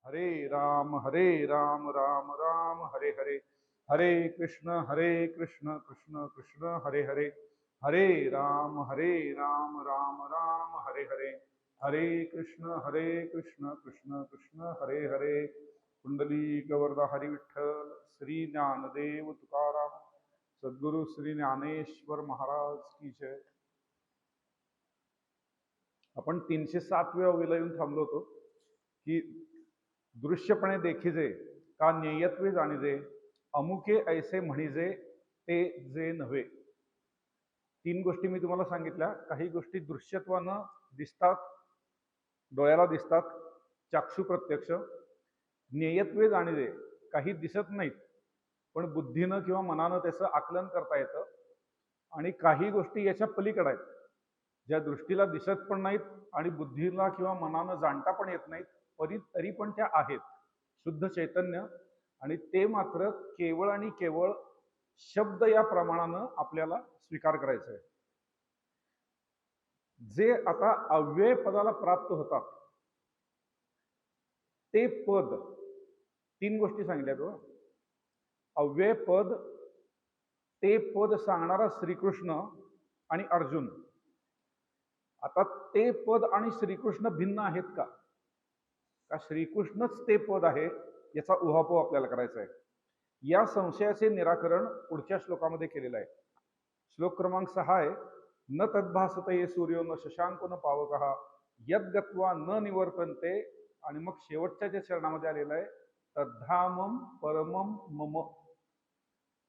हरे राम राम राम हरे हरे, हरे कृष्ण कृष्ण कृष्ण हरे हरे, हरे राम राम राम हरे हरे, हरे कृष्ण कृष्ण कृष्ण हरे हरे. कुंडली गवर्धा हरी विठ्ठल. श्री ज्ञानदेव तुकाराम सद्गुरु श्री ज्ञानेश्वर महाराज की जय. आपण 307व्या ओळीला येऊन थांबलो होतो की दृश्यपणे देखिजे का ज्ञेयत्वे जाणिजे, अमुके ऐसे म्हणिजे ते जे नव्हे. तीन गोष्टी मी तुम्हाला सांगितल्या. काही गोष्टी दृश्यत्वानं दिसतात, डोळ्याला दिसतात, चाक्षु प्रत्यक्ष. ज्ञेयत्वे जाणिजे, काही दिसत नाहीत पण बुद्धीनं किंवा मनानं त्याचं आकलन करता येतं. आणि काही गोष्टी याच्या पलीकडे आहेत, ज्या दृष्टीला दिसत पण नाहीत आणि बुद्धीला किंवा मनानं जाणता पण येत नाहीत, तरी पण त्या आहेत. शुद्ध चैतन्य. आणि ते मात्र केवळ आणि केवळ शब्द या प्रमाणानं आपल्याला स्वीकार करायचं आहे. जे आता अव्यय पदाला प्राप्त होतात ते पद, तीन गोष्टी सांगितल्या तो. अव्यय पद, ते पद सांगणारा श्रीकृष्ण आणि अर्जुन. आता ते पद आणि श्रीकृष्ण भिन्न आहेत का श्रीकृष्णच ते पद आहे, याचा उहापोह आपल्याला करायचा आहे. या संशयाचे निराकरण पुढच्या श्लोकामध्ये केलेलं आहे. श्लोक क्रमांक 6 आहे. न तद्भासते सूर्यो न शशांको न पावकः यद्गत्वा न निवर्तन्ते. आणि मग शेवटच्या ज्या चरणामध्ये आलेलं आहे, तद्धामम परमम मम.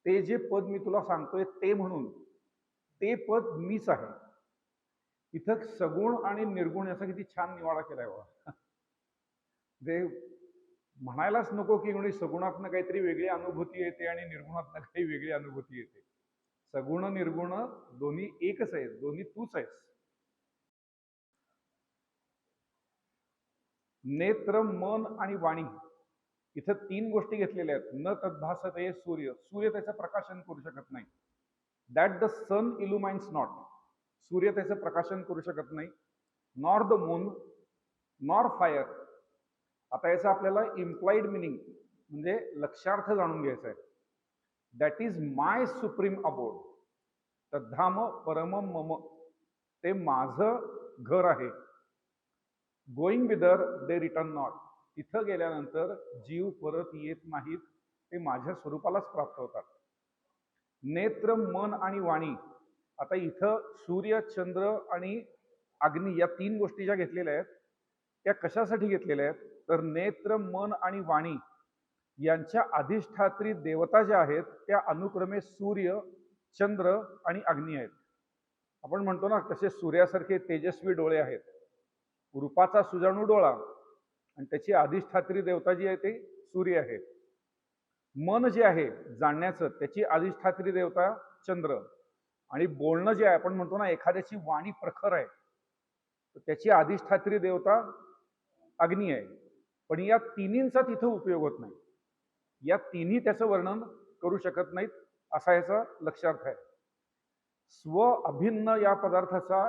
ते जे पद मी तुला सांगतोय ते म्हणून, ते पद मीच आहे. इथं सगुण आणि निर्गुण याचा किती छान निवाडा केलाय बघा. जे म्हणायलाच नको की म्हणजे सगुणातनं काहीतरी वेगळी अनुभूती येते आणि निर्गुणातनं काही वेगळी अनुभूती येते. सगुण निर्गुण दोन्ही एकच आहे, दोन्ही तूच आहेस. नेत्र, मन आणि वाणी, इथं तीन गोष्टी घेतलेल्या आहेत. न तद्भासते सूर्य, सूर्य त्याचं प्रकाशन करू शकत नाही. दॅट द सन इल्युमाइन्स नॉट, सूर्य त्याचं प्रकाशन करू शकत नाही. Nor the moon nor fire. आता याचा आपल्याला इम्प्लाइड मिनिंग म्हणजे लक्षार्थ जाणून घ्यायचा आहे. That is my supreme abode. तद्धाम परमम मम, ते माझं घर आहे. Going whether they return not, तिथं गेल्यानंतर जीव परत येत नाहीत, ते माझ्या स्वरूपालाच प्राप्त होतात. नेत्र, मन आणि वाणी. आता इथं सूर्य, चंद्र आणि अग्नी या तीन गोष्टी ज्या घेतलेल्या आहेत त्या कशासाठी घेतलेल्या आहेत, तर नेत्र, मन आणि वाणी यांच्या अधिष्ठात्री देवता ज्या आहेत त्या अनुक्रमे सूर्य, चंद्र आणि अग्नी आहेत. आपण म्हणतो ना कसे सूर्यासारखे तेजस्वी डोळे आहेत, रूपाचा सुजाणू डोळा, आणि त्याची अधिष्ठात्री देवता जी आहे ते सूर्य आहे. मन जे आहे जाणण्याचं, त्याची अधिष्ठात्री देवता चंद्र. आणि बोलणं जे आहे, आपण म्हणतो ना एखाद्याची वाणी प्रखर आहे, तर त्याची अधिष्ठात्री देवता अग्नी आहे. पण या तिन्हींचा तिथं उपयोग होत नाही. या तिन्ही त्याचं वर्णन करू शकत नाहीत, असा याचा लक्षार्थ आहे. स्व अभिन्न या पदार्थाचा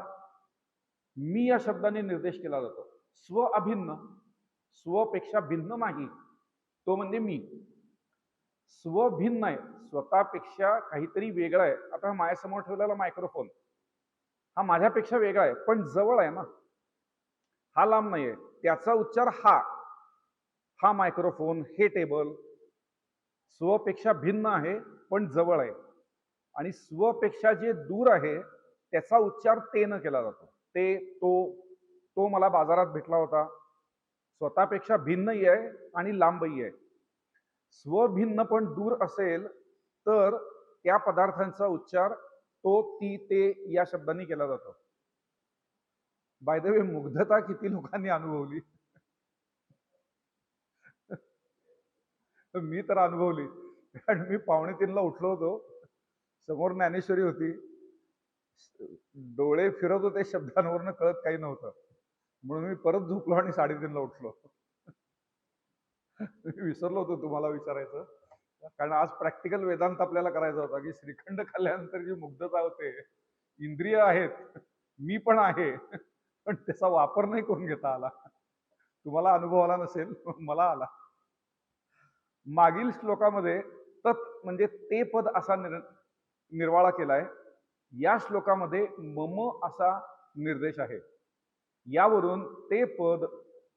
मी या शब्दाने निर्देश केला जातो. स्व अभिन्न, स्वपेक्षा भिन्न नाही, तो म्हणजे मी. स्वभिन्न आहे, स्वतःपेक्षा काहीतरी वेगळं आहे. आता माझ्यासमोर ठेवलेला मायक्रोफोन हा माझ्यापेक्षा वेगळा आहे, पण जवळ आहे ना, हा लांब नाहीये. त्याचा उच्चार हा मायक्रोफोन, हे टेबल स्वपेक्षा भिन्न आहे पण जवळ आहे. आणि स्वपेक्षा जे दूर आहे त्याचा उच्चार ते न केला जातो. ते, तो मला बाजारात भेटला होता, स्वतःपेक्षा भिन्नही आहे आणि लांबही आहे. स्वभिन्न पण दूर असेल तर त्या पदार्थांचा उच्चार तो, ती, ते या शब्दांनी केला जातो. बाय द वे, मुग्धता किती लोकांनी अनुभवली? मी तर अनुभवली. कारण मी 2:45ला उठलो होतो, समोर ज्ञानेश्वरी होती, डोळे फिरत होते शब्दांवरनं, कळत काही नव्हतं, म्हणून मी परत झोपलो आणि 3:30ला उठलो. विसरलो होतो तुम्हाला विचारायचं, कारण आज प्रॅक्टिकल वेदांत आपल्याला करायचा होता की श्रीखंड खाल्ल्यानंतर जी मुग्धता होते, इंद्रिय आहेत, मी पण आहे, पण त्याचा वापर नाही करून घेता आला. तुम्हाला अनुभव आला नसेल, मला आला. मागील श्लोकामध्ये तत् म्हणजे ते पद असा निर्वाळा केलाय. या श्लोकामध्ये मम असा निर्देश आहे. यावरून ते पद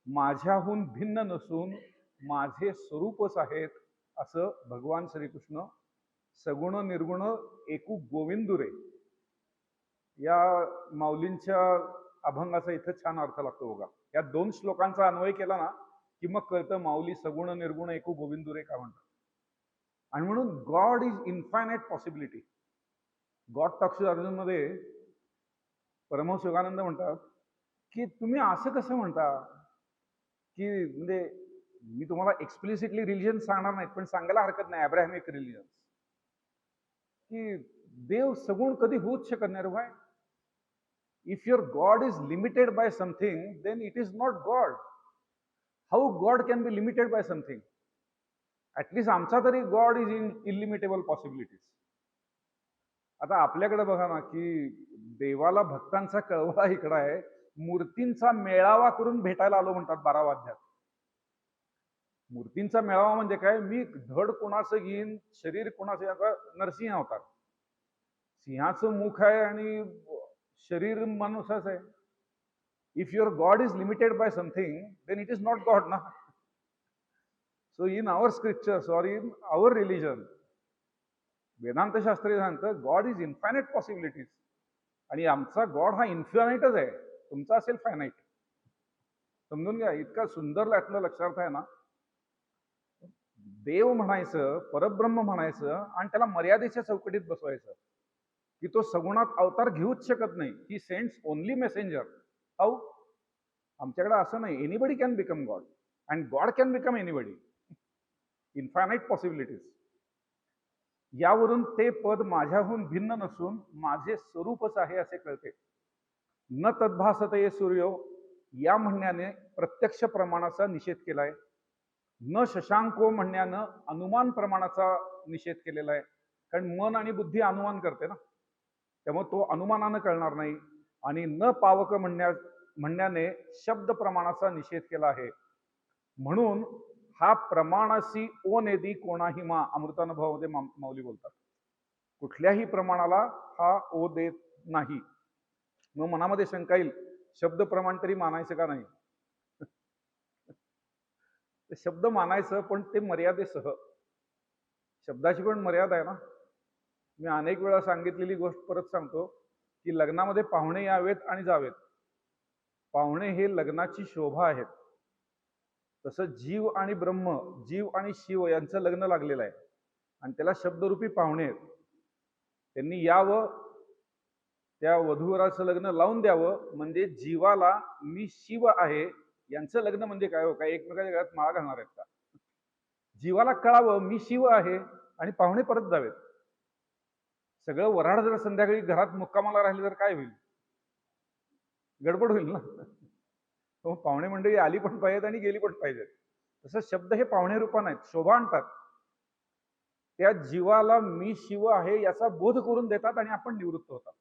माझ्याहून भिन्न नसून माझे स्वरूपच आहेत असं भगवान श्रीकृष्ण सगुण निर्गुण एकू गोविंदुरे या माऊलींच्या अभंगाचा इथं छान अर्थ लागतो बघा. या 2 श्लोकांचा अन्वय केला ना की मग कळतं माऊली सगुण निर्गुण एकू गोविंदुरे का म्हणतात. आणि म्हणून God is infinite possibility. God talks Arjun मध्ये परमहंस योगानंद म्हणतात की तुम्ही असं कसं म्हणता की म्हणजे मी तुम्हाला एक्सप्लिसिटली रिलिजन सांगणार नाही पण सांगायला हरकत नाही अब्राहमिक रिलिजन की देव सगुण कधी होऊच शकत नाही रे भाई. If your God is limited by something then it is not god. How god can be limited by something. At least आमचा तरी god is in illimitable possibilities. आता आपल्याकडे बघा ना की देवाला भक्तांचा कळवळा इकडं आहे. मूर्तींचा मेळावा करून भेटायला आलो म्हणतात 12 वाद्यात. मूर्तींचा मेळावा म्हणजे काय, मी धड कोणाचं घेईन शरीर कोणाचं. आता नरसिंह अवतार, सिंहाचं मुख आहे आणि शरीर माणूसच आहे. If your God is limited by something then it is not God ना. So in our scriptures or in our religion Vedanta शास्त्री सांगतं गॉड इज इन्फायनाइट पॉसिबिलिटीज. आणि आमचा गॉड हा इन्फायनाइटच आहे, तुमचा असेल फायनाइट. समजून घ्या, इतका सुंदर यातलं लक्षार्थ आहे ना. देव म्हणायचं, परब्रह्म म्हणायचं आणि त्याला मर्यादेच्या चौकटीत बसवायचं की तो सगुणात अवतार घेऊच शकत नाही. He sends only messenger. How? आमच्याकडे असं नाही. Anybody can become God and God can become anybody. Infinite possibilities. यावरून ते पद माझ्याहून भिन्न नसून माझे स्वरूपच आहे असे कळते. न तद्भासते सूर्यो या म्हणण्याने प्रत्यक्ष प्रमाणाचा निषेध केलाय. न शशांको म्हणण्यानं अनुमान प्रमाणाचा निषेध केलेला आहे. कारण मन आणि बुद्धी अनुमान करते ना, त्यामुळे तो अनुमानानं कळणार नाही. आणि न पावक म्हणण्याने शब्द प्रमाणाचा निषेध केला आहे. म्हणून हा प्रमाणाशी ओ नेदी कोणाही मा अमृतानुभवामध्ये माऊली बोलतात. कुठल्याही प्रमाणाला हा ओ देत नाही. मग मनामध्ये शंका येईल, शब्द प्रमाण तरी मानायचं का नाही. शब्द मानायचं पण ते मर्यादेसह. शब्दाची पण मर्यादा आहे ना. मी अनेक वेळा सांगितलेली गोष्ट परत सांगतो की लग्नामध्ये पाहुणे यावेत आणि जावेत. पाहुणे हे लग्नाची शोभा आहेत. तसं जीव आणि ब्रह्म, जीव आणि शिव यांचं लग्न लागलेलं आहे आणि त्याला शब्दरूपी पाहुणे आहेत. त्यांनी यावं, त्या वधूवराचं लग्न लावून द्यावं. म्हणजे जीवाला मी शिव आहे यांचं लग्न म्हणजे काय हो, काय एकमेकाच्या घरात माळा घालणार आहेत का. जीवाला कळावं मी शिव आहे आणि पाहुणे परत जावेत. सगळं वऱ्हाड जर संध्याकाळी घरात मुक्कामाला राहिले तर काय होईल, गडबड होईल ना. पाहुणे मंडळी आली पण पाहिजेत आणि गेली पण पाहिजेत. तसं शब्द हे पाहुणे रूपान आहेत, शोभा आणतात. त्या जीवाला मी शिव आहे याचा बोध करून देतात आणि आपण निवृत्त होतात.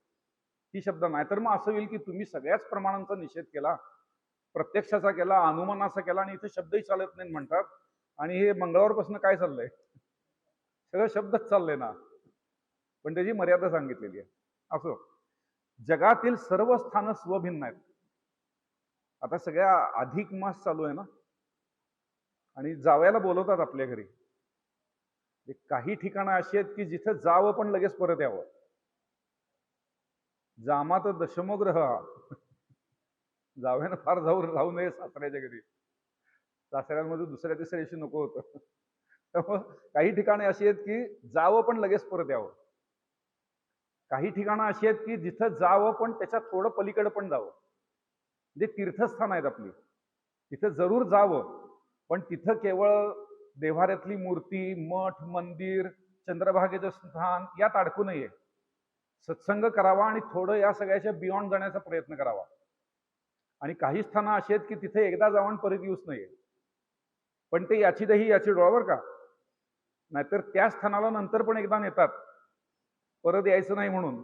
ही शब्द नाही तर मग असं होईल की तुम्ही सगळ्याच प्रमाणांचा निषेध केला, प्रत्यक्षाचा केला, अनुमानाचा केला आणि इथे शब्दही चालत नाही म्हणतात. आणि हे मंगळवारपासून काय चाललंय, सगळं शब्दच चाललंय ना. पण त्याची मर्यादा सांगितलेली आहे. असो, जगातील सर्व स्थानं स्वभिन्न आहेत. आता सगळ्या अधिक मास चालू आहे ना आणि जावयाला बोलवतात आपल्या घरी. काही ठिकाणं अशी आहेत की जिथं जावं पण लगेच परत यावं. जामात दशमग्रह, जावयानं फार राहू नये सासऱ्याच्या घरी. सासऱ्यांमध्ये दुसऱ्या तिसऱ्या दिवशी नको होतं. त्यामुळं काही ठिकाणे अशी आहेत की जावं पण लगेच परत यावं. काही ठिकाणं अशी आहेत की जिथं जावं पण त्याच्या थोडं पलीकडे पण जावं. जे तीर्थस्थान आहेत आपली, तिथं जरूर जावं पण तिथं केवळ देव्हाऱ्यातली मूर्ती, मठ, मंदिर, चंद्रभागेचं स्थान यात अडकू नये. सत्संग करावा आणि थोडं या सगळ्याच्या बियॉन्ड जाण्याचा प्रयत्न करावा. आणि काही स्थानं अशी आहेत की तिथे एकदा जावं परत येऊच नये. पण ते याची दही याची डोळावर का, नाहीतर त्या स्थानाला नंतर पण एकदा नेतात, परत यायचं नाही म्हणून.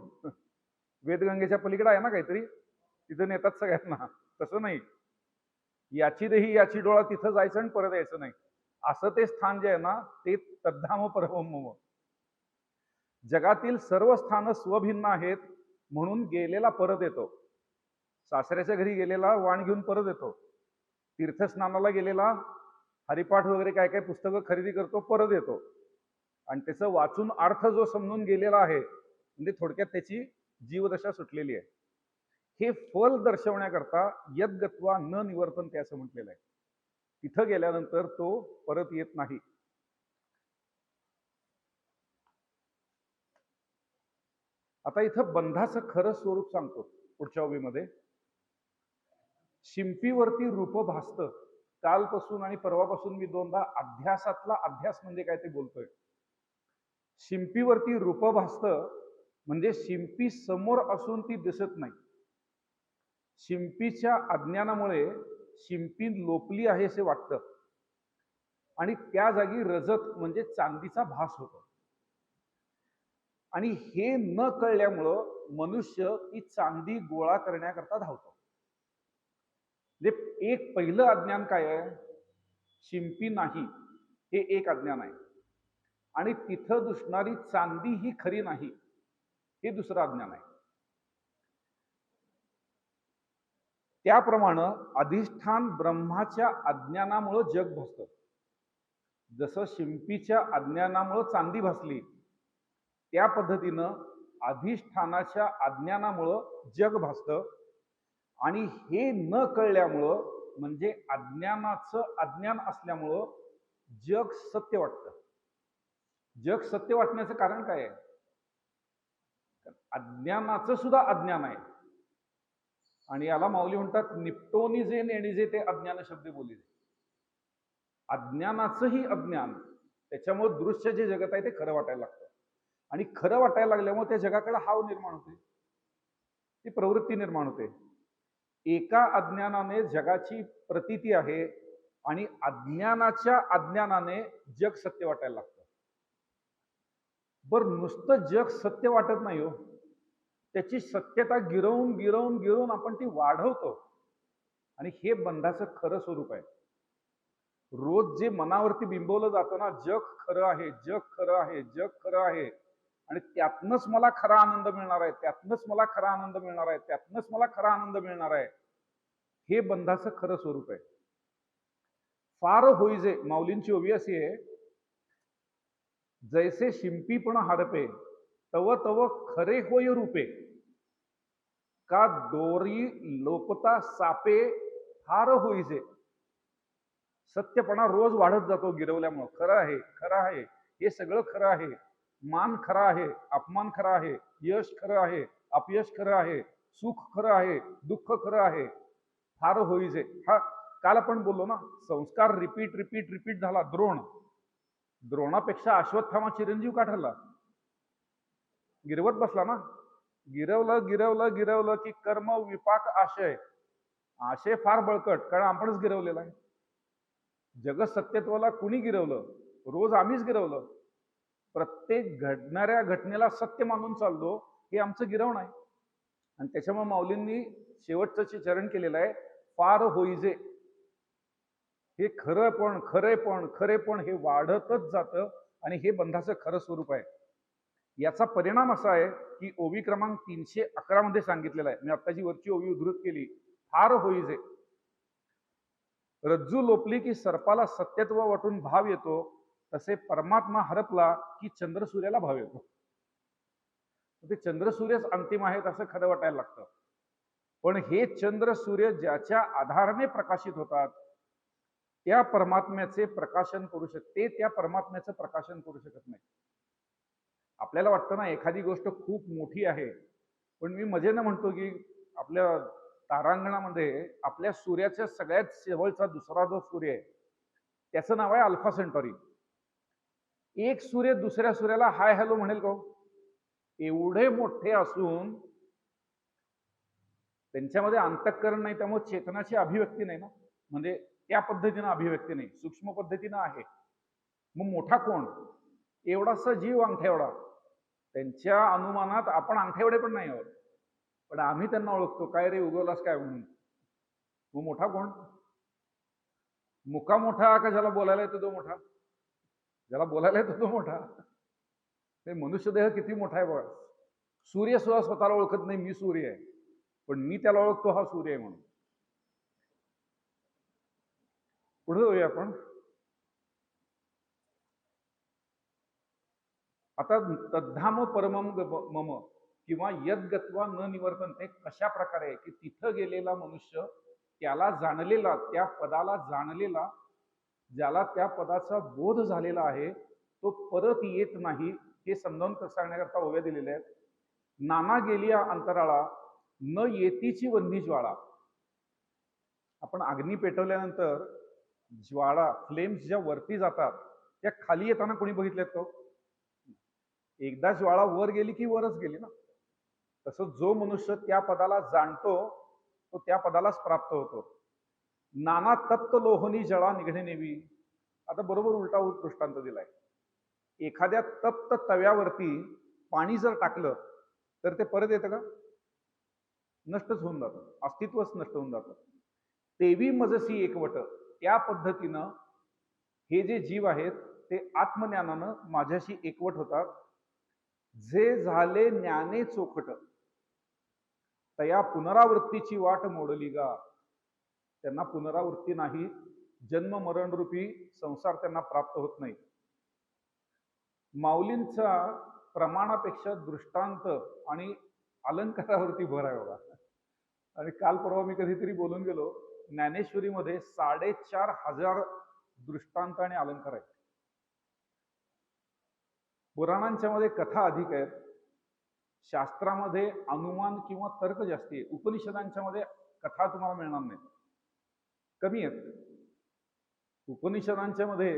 वेदगंगेच्या पलीकडे आहे ना काहीतरी, तिथे नेतात सगळ्यांना. तसं नाही, याची देही याची डोळा, तिथं जायचं आणि परत यायचं नाही, असं ते स्थान जे आहे ना, ते तद्धाम परमम मम. जगातील सर्व स्थानं स्वभिन्न आहेत, म्हणून गेलेला परत येतो. सासऱ्याच्या घरी गेलेला वाण घेऊन परत येतो, तीर्थस्नानाला गेलेला हरिपाठ वगैरे काय काय पुस्तकं खरेदी करतो, परत येतो, आणि त्याचं वाचून अर्थ जो समजून गेलेला आहे, म्हणजे थोडक्यात त्याची जीवदशा सुटलेली आहे. हे फल दर्शवण्याकरता यद्गत्वा न निवर्तन ते असं म्हटलेलं आहे. तिथं गेल्यानंतर तो परत येत नाही. आता इथं बंधाचं खरं स्वरूप सांगतो पुढच्या ओवीमध्ये. शिंपीवरती रूप भासतं. कालपासून आणि परवापासून मी दोनदा अध्यासातला अध्यास म्हणजे काय ते बोलतोय. शिंपीवरती रूप भासतं म्हणजे शिंपी समोर असून ती दिसत नाही. शिंपीच्या अज्ञानामुळे शिंपी लोपली आहे असे वाटतं, आणि त्या जागी रजत म्हणजे चांदीचा भास होतो. आणि हे न कळल्यामुळं मनुष्य ती चांदी गोळा करण्याकरता धावतो. म्हणजे एक पहिलं अज्ञान काय आहे? शिंपी नाही, हे एक अज्ञान आहे. आणि तिथं दिसणारी चांदी ही खरी नाही, हे दुसरं अज्ञान आहे. त्याप्रमाणे अधिष्ठान ब्रह्माच्या अज्ञानामुळं जग भासतं. जसं शिंपीच्या अज्ञानामुळं चांदी भासली, त्या पद्धतीनं अधिष्ठानाच्या अज्ञानामुळं जग भासतं. आणि हे न कळल्यामुळं म्हणजे अज्ञानाचं अज्ञान असल्यामुळं जग सत्य वाटतं. जग सत्य वाटण्याचं कारण काय आहे? अज्ञानाचं सुद्धा अज्ञान आहे, आणि याला माऊली म्हणतात निपटोनी जे नेणीजे ते अज्ञान शब्द बोली. अज्ञानाचंही अज्ञान, त्याच्यामुळे दृश्य जे जगत आहे ते खरं वाटायला लागतं, आणि खरं वाटायला लागल्यामुळे त्या जगाकडे हाव निर्माण होते, ती प्रवृत्ती निर्माण होते. एका अज्ञानाने जगाची प्रतीती आहे, आणि अज्ञानाच्या अज्ञानाने जग सत्य वाटायला लागतं. बर नुसतं जग सत्य वाटत नाही हो, त्याची सत्यता गिरवून गिरवून गिरवून आपण ती वाढवतो, आणि हे बंधाचं खरं स्वरूप आहे. रोज जे मनावरती बिंबवलं जातं ना, जग खरं आहे, जग खरं आहे, जग खरं आहे, आणि त्यातनंच मला खरा आनंद मिळणार आहे, त्यातनंच मला खरा आनंद मिळणार आहे, त्यातनंच मला खरा आनंद मिळणार आहे, हे बंधाचं खरं स्वरूप आहे. फार होईजे, माऊलींची ओवी अशी आहे, जैसे शिंपीपण हरपे तव तव खरे होय रूपे, का दोरी लोपता सापे फार होईजे. सत्यपणा रोज वाढत जातो गिरवल्यामुळं. खरं आहे, खरं आहे, हे सगळं खरं आहे, मान खरा आहे, अपमान खरा आहे, यश खरं आहे, अपयश खरं आहे, सुख खरं आहे, दुःख खरं आहे, फार होईजे. हा काल आपण बोललो ना, संस्कार रिपीट रिपीट रिपीट झाला. द्रोणापेक्षा अश्वत्थामा चिरंजीव का ठरला? गिरवत बसला ना. गिरवलं गिरवलं गिरवलं की कर्म विपाक आशय फार बळकट, कारण आपणच गिरवलेला आहे. जगत सत्यत्वाला कुणी गिरवलं? रोज आम्हीच गिरवलं. प्रत्येक घडणाऱ्या घटनेला सत्य मानून चाललो, हे आमचं गिरवण आहे. आणि त्याच्यामुळे माऊलींनी शेवटचं चरण केलेलं आहे, फार होईजे. हे खरेपण हे वाढतच जातं, आणि हे बंधाचं खरं स्वरूप आहे. याचा परिणाम असा आहे की ओवी क्रमांक 311 मध्ये सांगितलेला आहे. मी आता जी वरची ओवी उद्धृत केली, फार होईजे. रज्जू लोपली की सर्पाला सत्यत्व वाटून भाव येतो, तसे परमात्मा हरपला की चंद्र सूर्याला भाव येतो. ते चंद्र सूर्यच अंतिम आहेत असं खरं वाटायला लागतं. पण हे चंद्र सूर्य ज्याच्या आधाराने प्रकाशित होतात, त्या परमात्म्याचे प्रकाशन करू शकते, त्या परमात्म्याचं प्रकाशन करू शकत नाही. आपल्याला वाटतं ना एखादी गोष्ट खूप मोठी आहे, पण मी मजेनं म्हणतो की आपल्या तारांगणामध्ये आपल्या सूर्याच्या सगळ्यात शेवटचा दुसरा जो सूर्य आहे, त्याचं नाव आहे अल्फा सेंटॉरी. एक सूर्य दुसऱ्या सूर्याला हाय हॅलो म्हणेल का? एवढे मोठे असून त्यांच्यामध्ये अंतःकरण नाही, त्यामुळे चेतनाची अभिव्यक्ती नाही ना, म्हणजे त्या पद्धतीनं अभिव्यक्ती नाही, सूक्ष्म पद्धतीनं आहे. मग मोठा कोण? एवढासा जीव अंगठ्या एवढा. त्यांच्या अनुमानात आपण अंगठ्या एवढे पण नाही आहोत, पण आम्ही त्यांना ओळखतो, काय रे उगवलास काय म्हणून. मग मोठा कोण? मुका मोठा का ज्याला बोलायला येतो तो मोठा? ज्याला बोलायला येतो तो मोठा. ते मनुष्यदेह किती मोठा आहे बघा. सूर्य सुद्धा स्वतःला ओळखत नाही मी सूर्य आहे, पण मी त्याला ओळखतो हा सूर्य आहे म्हणून. पुढे जाऊया आपण. आता तद्धाम परमम मम किंवा यद्गत्वा न निवर्तन, ते कशा प्रकारे की तिथं गेलेला मनुष्य त्याला जाणलेला, त्या पदाला जाणलेला, ज्याला त्या पदाचा बोध झालेला आहे, तो परत येत नाही. हे समजावून सांगण्याकरता ओव्या दिलेल्या आहेत. नाना गेलिया अंतराळा न येतीची वन्ही ज्वाळा. आपण अग्नी पेटवल्यानंतर ज्वाळा फ्लेम्स ज्या वरती जातात त्या खाली येताना कोणी बघितल्यात का? एकदा ज्वाळा वर गेली की वरच गेली ना. तसं जो मनुष्य त्या पदाला जाणतो तो त्या पदालाच प्राप्त होतो. नाना तप्त लोहनी जळा निघणे नेवी. आता बरोबर उलटा दृष्टांत दिलाय. एखाद्या तप्त तव्यावरती पाणी जर टाकलं तर ते परत येतं का? नष्टच होऊन जातं, अस्तित्वच नष्ट होऊन जातं. तेवी मजसी एकवट, त्या पद्धतीनं हे जे जीव आहेत ते आत्मज्ञानानं माझ्याशी एकवट होतात. जे झाले ज्ञाने चोखट, तया पुनरावृत्तीची वाट मोडली गा. त्यांना पुनरावृत्ती नाही, जन्म मरण रूपी संसार त्यांना प्राप्त होत नाही. माऊलींचा प्रमाणापेक्षा दृष्टांत आणि अलंकारावरती भर आहे बघा. आणि काल परवा मी कधीतरी बोलून गेलो, ज्ञानेश्वरीमध्ये 4,500 दृष्टांत आणि अलंकार आहेत. पुराणांच्या मध्ये कथा अधिक आहेत, शास्त्रामध्ये अनुमान किंवा तर्क जास्ती आहे. उपनिषदांच्या मध्ये कथा तुम्हाला मिळणार नाही, कमी आहेत. उपनिषदांच्या मध्ये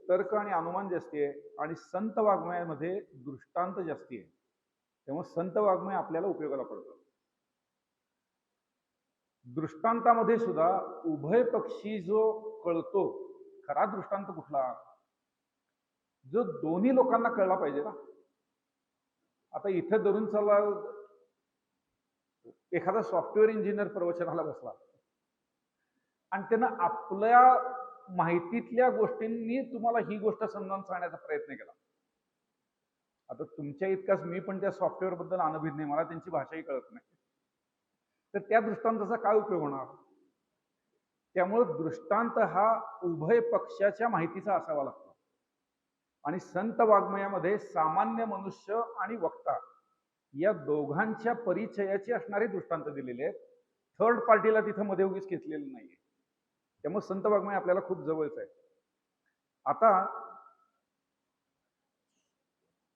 तर्क आणि अनुमान जास्ती आहे आणि संत वाङ्मयामध्ये दृष्टांत जास्ती आहे. त्यामुळे संत वाङ्मय आपल्याला उपयोगाला पडतं. दृष्टांतामध्ये सुद्धा उभय पक्षी जो कळतो, खरा दृष्टांत कुठला, जो दोन्ही लोकांना कळला पाहिजे ना. आता इथे धरून चला, एखादा सॉफ्टवेअर इंजिनियर प्रवचनाला बसला आणि त्यानं आपल्या माहितीतल्या गोष्टींनी तुम्हाला ही गोष्ट समजावून सांगण्याचा प्रयत्न केला. आता तुमच्या इतकाच मी पण त्या सॉफ्टवेअर बद्दल अनभिज्ञ नाही, मला त्यांची भाषाही कळत नाही, तर त्या दृष्टांताचा काय उपयोग होणार? त्यामुळे दृष्टांत हा उभय पक्षाच्या माहितीचा असावा लागतो. आणि संत वाङ्मयामध्ये सामान्य मनुष्य आणि वक्ता या दोघांच्या परिचयाचे असणारे दृष्टांत दिलेले आहेत. थर्ड पार्टीला तिथं मध्ये उगीच घेतलेलं नाहीये. त्यामुळे संत वाङ्मय आपल्याला खूप जवळच आहे. आता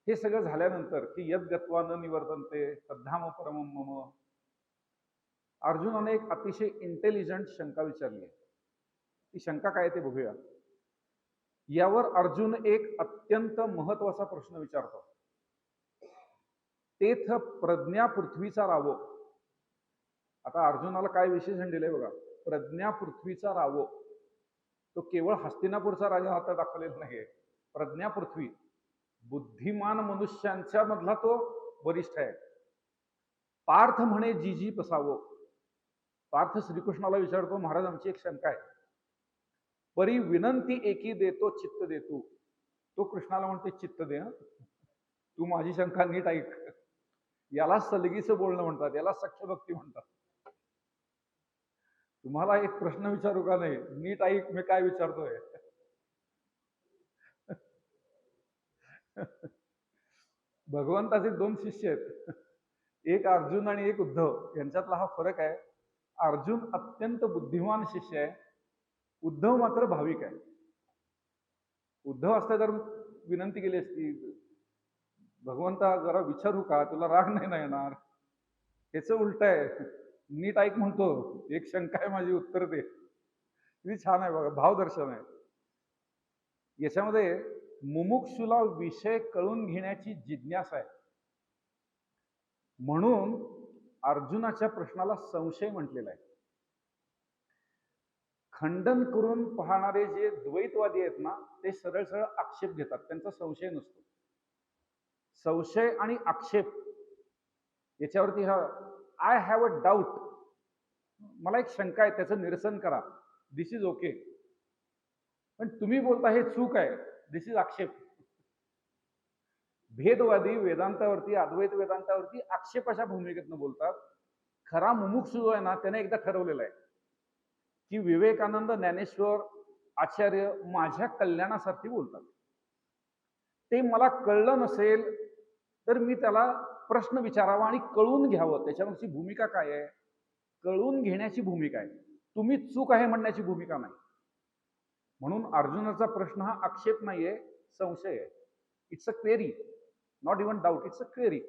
हे सगळं झाल्यानंतर की यद्गत्वा न निवर्तन्ते तद्धाम परमं मम, अर्जुनाने एक अतिशय इंटेलिजंट शंका विचारली आहे. ती शंका काय ते बघूया. यावर अर्जुन एक अत्यंत महत्वाचा प्रश्न विचारतो. तेथ प्रज्ञा पृथ्वीचा रावो. आता अर्जुनाला काय विशेषण दिलंय बघा, प्रज्ञा पृथ्वीचा रावो. तो केवळ हस्तिनापूरचा राजा आता दाखवलेला नाहीये. प्रज्ञा पृथ्वी, बुद्धिमान मनुष्यांच्या मधला तो वरिष्ठ आहे. पार्थ म्हणे जी जी पसावो. पार्थ श्रीकृष्णाला विचारतो, महाराज आमची एक शंका आहे, परी विनंती एकी देतो चित्त देतो. तो कृष्णाला म्हणते चित्त दे, तू माझी शंका नीट ऐक. याला सलगीचं बोलणं म्हणतात, याला सख्य भक्ती म्हणतात. तुम्हाला एक प्रश्न विचारू का नाही, नीट ऐक मी काय विचारतोय. भगवंताचे दोन शिष्य आहेत, एक अर्जुन आणि एक उद्धव. यांच्यातला हा फरक आहे. अर्जुन अत्यंत बुद्धिमान शिष्य आहे, उद्धव मात्र भाविक आहे. उद्धव असता तर विनंती केली असती, भगवंता जरा विचारू का, तुला राग नाही ना येणार. त्याच उलट आहे, नीट ऐक म्हणतो, एक शंका आहे माझी उत्तर दे. किती छान आहे बघा, भावदर्शन आहे याच्यामध्ये. मुमुक्षुला विषय कळून घेण्याची जिज्ञासा आहे, म्हणून अर्जुनाच्या प्रश्नाला संशय म्हटलेला आहे. खंडन करून पाहणारे जे द्वैतवादी आहेत ना, ते सरळ सरळ आक्षेप घेतात, त्यांचा संशय नसतो. संशय आणि आक्षेप याच्यावरती हा आय हॅव अ डाऊट, मला एक शंका आहे, त्याचं निरसन करा, दिस इज ओके. पण तुम्ही बोलता हे चूक आहे, दिस इज आक्षेप. भेदवादी वेदांतावरती, अद्वैत वेदांतावरती आक्षेपाच्या भूमिकेतनं बोलतात. खरा मुमुक्षु जो आहे ना, त्याने एकदा ठरवलेलं आहे की विवेकानंद, ज्ञानेश्वर, आचार्य माझ्या कल्याणासाठी बोलतात. ते मला कळलं नसेल तर मी त्याला प्रश्न विचारावा आणि कळून घ्यावं. त्याच्यावरची भूमिका काय आहे? कळून घेण्याची भूमिका आहे. तुम्ही चूक आहे म्हणण्याची भूमिका नाही. म्हणून अर्जुनाचा प्रश्न हा आक्षेप नाहीये, संशय आहे. It's a query, not even doubt, it's a query.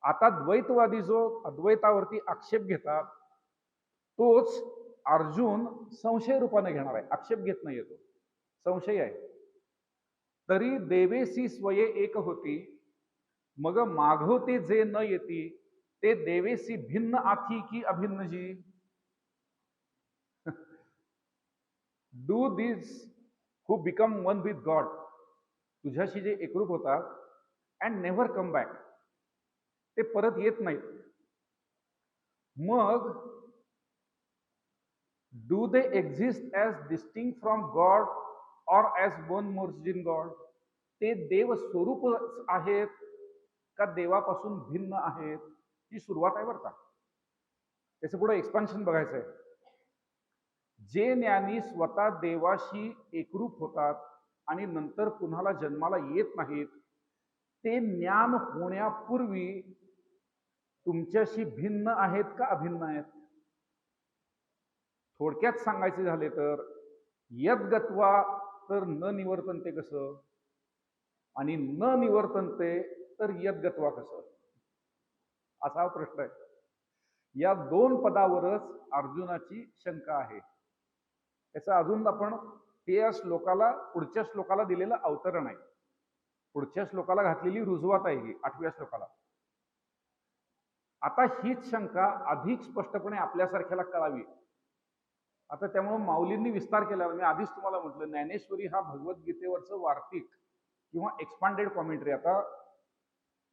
आता द्वैतवादी जो अद्वैतावरती आक्षेप घेतात तोच अर्जुन संशय रूपाने घेणार आहे. आक्षेप घेत नाहीये तो, संशय आहे. तरी देवेसी स्वये एक होती, मग मागवते जे न येती, ते देवेसी भिन्न आथी की अभिन्न जी. Do this who become one with God, तुझ्याशी जे एकरूप होतात अँड नेव्हर कम बॅक, ते परत येत नाहीत. मग do they exist as distinct from God or as one merged in God, ते देव स्वरूप आहेत का देवापासून भिन्न आहेत? ही सुरुवात आहे बरं का. त्याचं पुढे एक्सपान्शन बघायचं आहे. जे ज्ञानी स्वतः देवाशी एकरूप होतात आणि नंतर पुन्हाला जन्माला येत नाहीत, ते ज्ञान होण्यापूर्वी तुमच्याशी भिन्न आहेत का अभिन्न आहेत? थोडक्यात सांगायचे झाले तर यद्गत्वा, तर न निवर्तनते कसं, आणि न निवर्तनते तर यद्गत्वा कसं, असा हा प्रश्न आहे. या दोन पदावरच अर्जुनाची शंका आहे. त्याचं अजून आपण या श्लोकाला, पुढच्या श्लोकाला दिलेलं अवतरण आहे, पुढच्या श्लोकाला घातलेली रुजवात आहे ही 8व्या श्लोकाला. आता हीच शंका अधिक स्पष्टपणे आपल्यासारख्याला कळावी. आता त्यामुळे माऊलींनी विस्तार केला. मी आधीच तुम्हाला म्हटलं, ज्ञानेश्वरी हा भगवद्गीतेवरचं वार्तिक किंवा एक्सपांडेड कॉमेंट्री. आता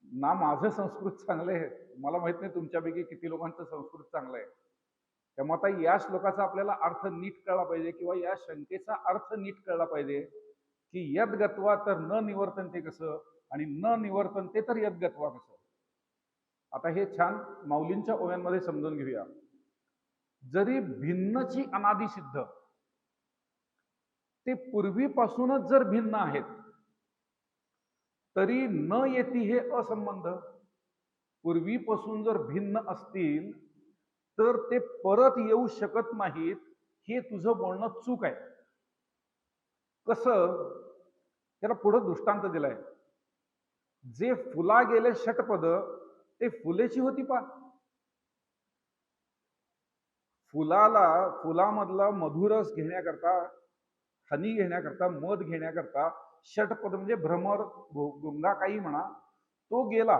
ना माझं संस्कृत चांगलं आहे, मला माहित नाही तुमच्यापैकी किती लोकांचं संस्कृत चांगलं आहे. त्यामुळे आता या श्लोकाचा आपल्याला अर्थ नीट कळला पाहिजे, किंवा या शंकेचा अर्थ नीट कळला पाहिजे की यद्गत्वा तर न निवर्तनते कसं, आणि न निवर्तनते तर यद्गत्वा कसं. आता हे छान माऊलींच्या ओव्यांमध्ये समजून घेऊया. जरी भिन्नची अनादि सिद्ध, ते पूर्वीपासूनच जर भिन्न आहेत, तरी न येती हे असंबंध. पूर्वीपासून जर भिन्न असतील तर ते परत येऊ शकत नाहीत, हे तुझं बोलणं चूक आहे. कसं? त्याला पुढं दृष्टांत दिलाय. जे फुला गेले षटपद, ते फुलेची होती पा. फुलामधला मधुरस घेण्याकरता, हनी घेण्याकरता, मध घेण्याकरता षटपद म्हणजे भ्रमर, भुंगा, काही म्हणा, तो गेला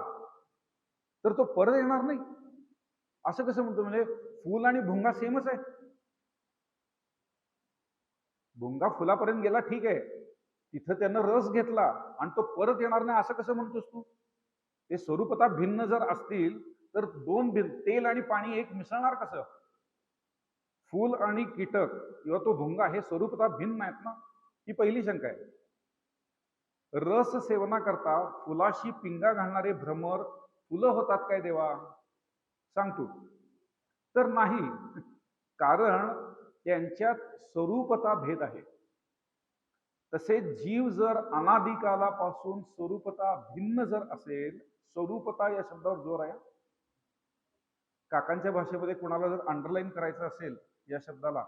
तर तो परत येणार नाही. असं कसं म्हणतो? म्हणजे फुल आणि भुंगा सेमच आहे. भुंगा फुलापर्यंत गेला, ठीक आहे, तिथं त्यानं रस घेतला आणि तो परत येणार नाही, असं कसं म्हणतोस तू? ते स्वरूपता भिन्न जर असतील तर दोन भिन्न, तेल आणि पाणी एक मिसळणार कसं? फूल आणि कीटक किंवा तो भुंगा हे स्वरूपता भिन्न आहेत ना, ही पहिली शंका आहे. रस सेवना करता फुलाशी पिंगा घालणारे भ्रमर फुलं होतात काय देवा? सांग तू. तर नाही, कारण त्यांच्यात स्वरूपता भेद आहे. तसे जीव जर अनादिकालापासून स्वरूपता भिन्न जर असेल, स्वरूपता या शब्दावर जोर आहे. काकांच्या भाषेमध्ये कोणाला जर अंडरलाईन करायचं असेल या शब्दाला,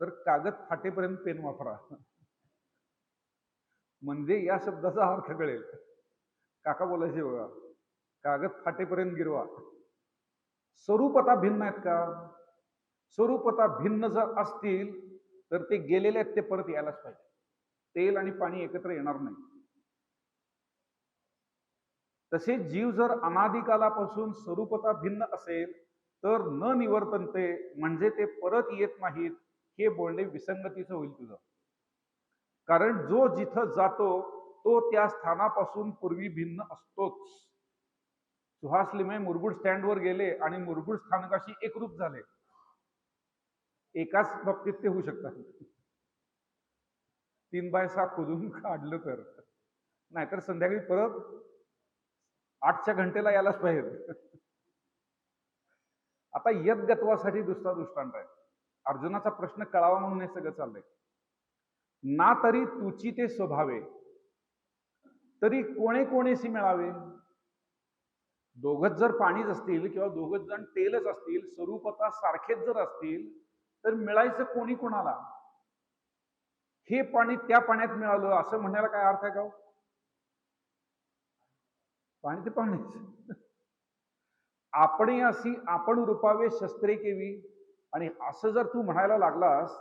तर कागद फाटेपर्यंत पेन वापरा, म्हणजे या शब्दाचा अर्थ कळेल. काका बोलायचे बघा, कागद फाटेपर्यंत गिरवा. स्वरूपता भिन्न आहेत का? स्वरूपता भिन्न जर असतील तर ते गेलेले आहेत, ते परत यायलाच पाहिजे. तेल आणि पाणी एकत्र येणार नाही. तसे जीव जर अनादिकालापासून स्वरूपता भिन्न असेल तर न निवर्तनते, म्हणजे ते परत येत नाहीत, हे बोलणे विसंगतीचं होईल तुझं. कारण जो जिथं जातो तो त्या स्थानापासून पूर्वी भिन्न असतोच. सुहास लिमये मुरगुड स्टँडवर गेले आणि मुरगुड स्थानकाशी एकरूप झाले, एकाच बाबतीत ते होऊ शकतात. 3x6 खोदून काढलं तर. नाहीतर संध्याकाळी परत 8च्या घंटेला यायलाच पाहिजे. आता यद्गत्वासाठी दुसरा दृष्टांत आहे. अर्जुनाचा प्रश्न कळावा म्हणून हे सगळं चाललंय. ना तरी तुची ते स्वभावे, तरी कोणे कोणेसी मिळावे. दोघच जर पाणीच असतील किंवा दोघच जण तेलच असतील, स्वरूपता सारखेच जर असतील, तर मिळायचं कोणी कोणाला? हे पाणी त्या पाण्यात मिळालं असं म्हणण्याला काय अर्थ आहे का? पाणी ते पाणीच. आपण अशी आपण रूपावे शस्त्रे केवी, आणि असं जर तू म्हणायला लागलास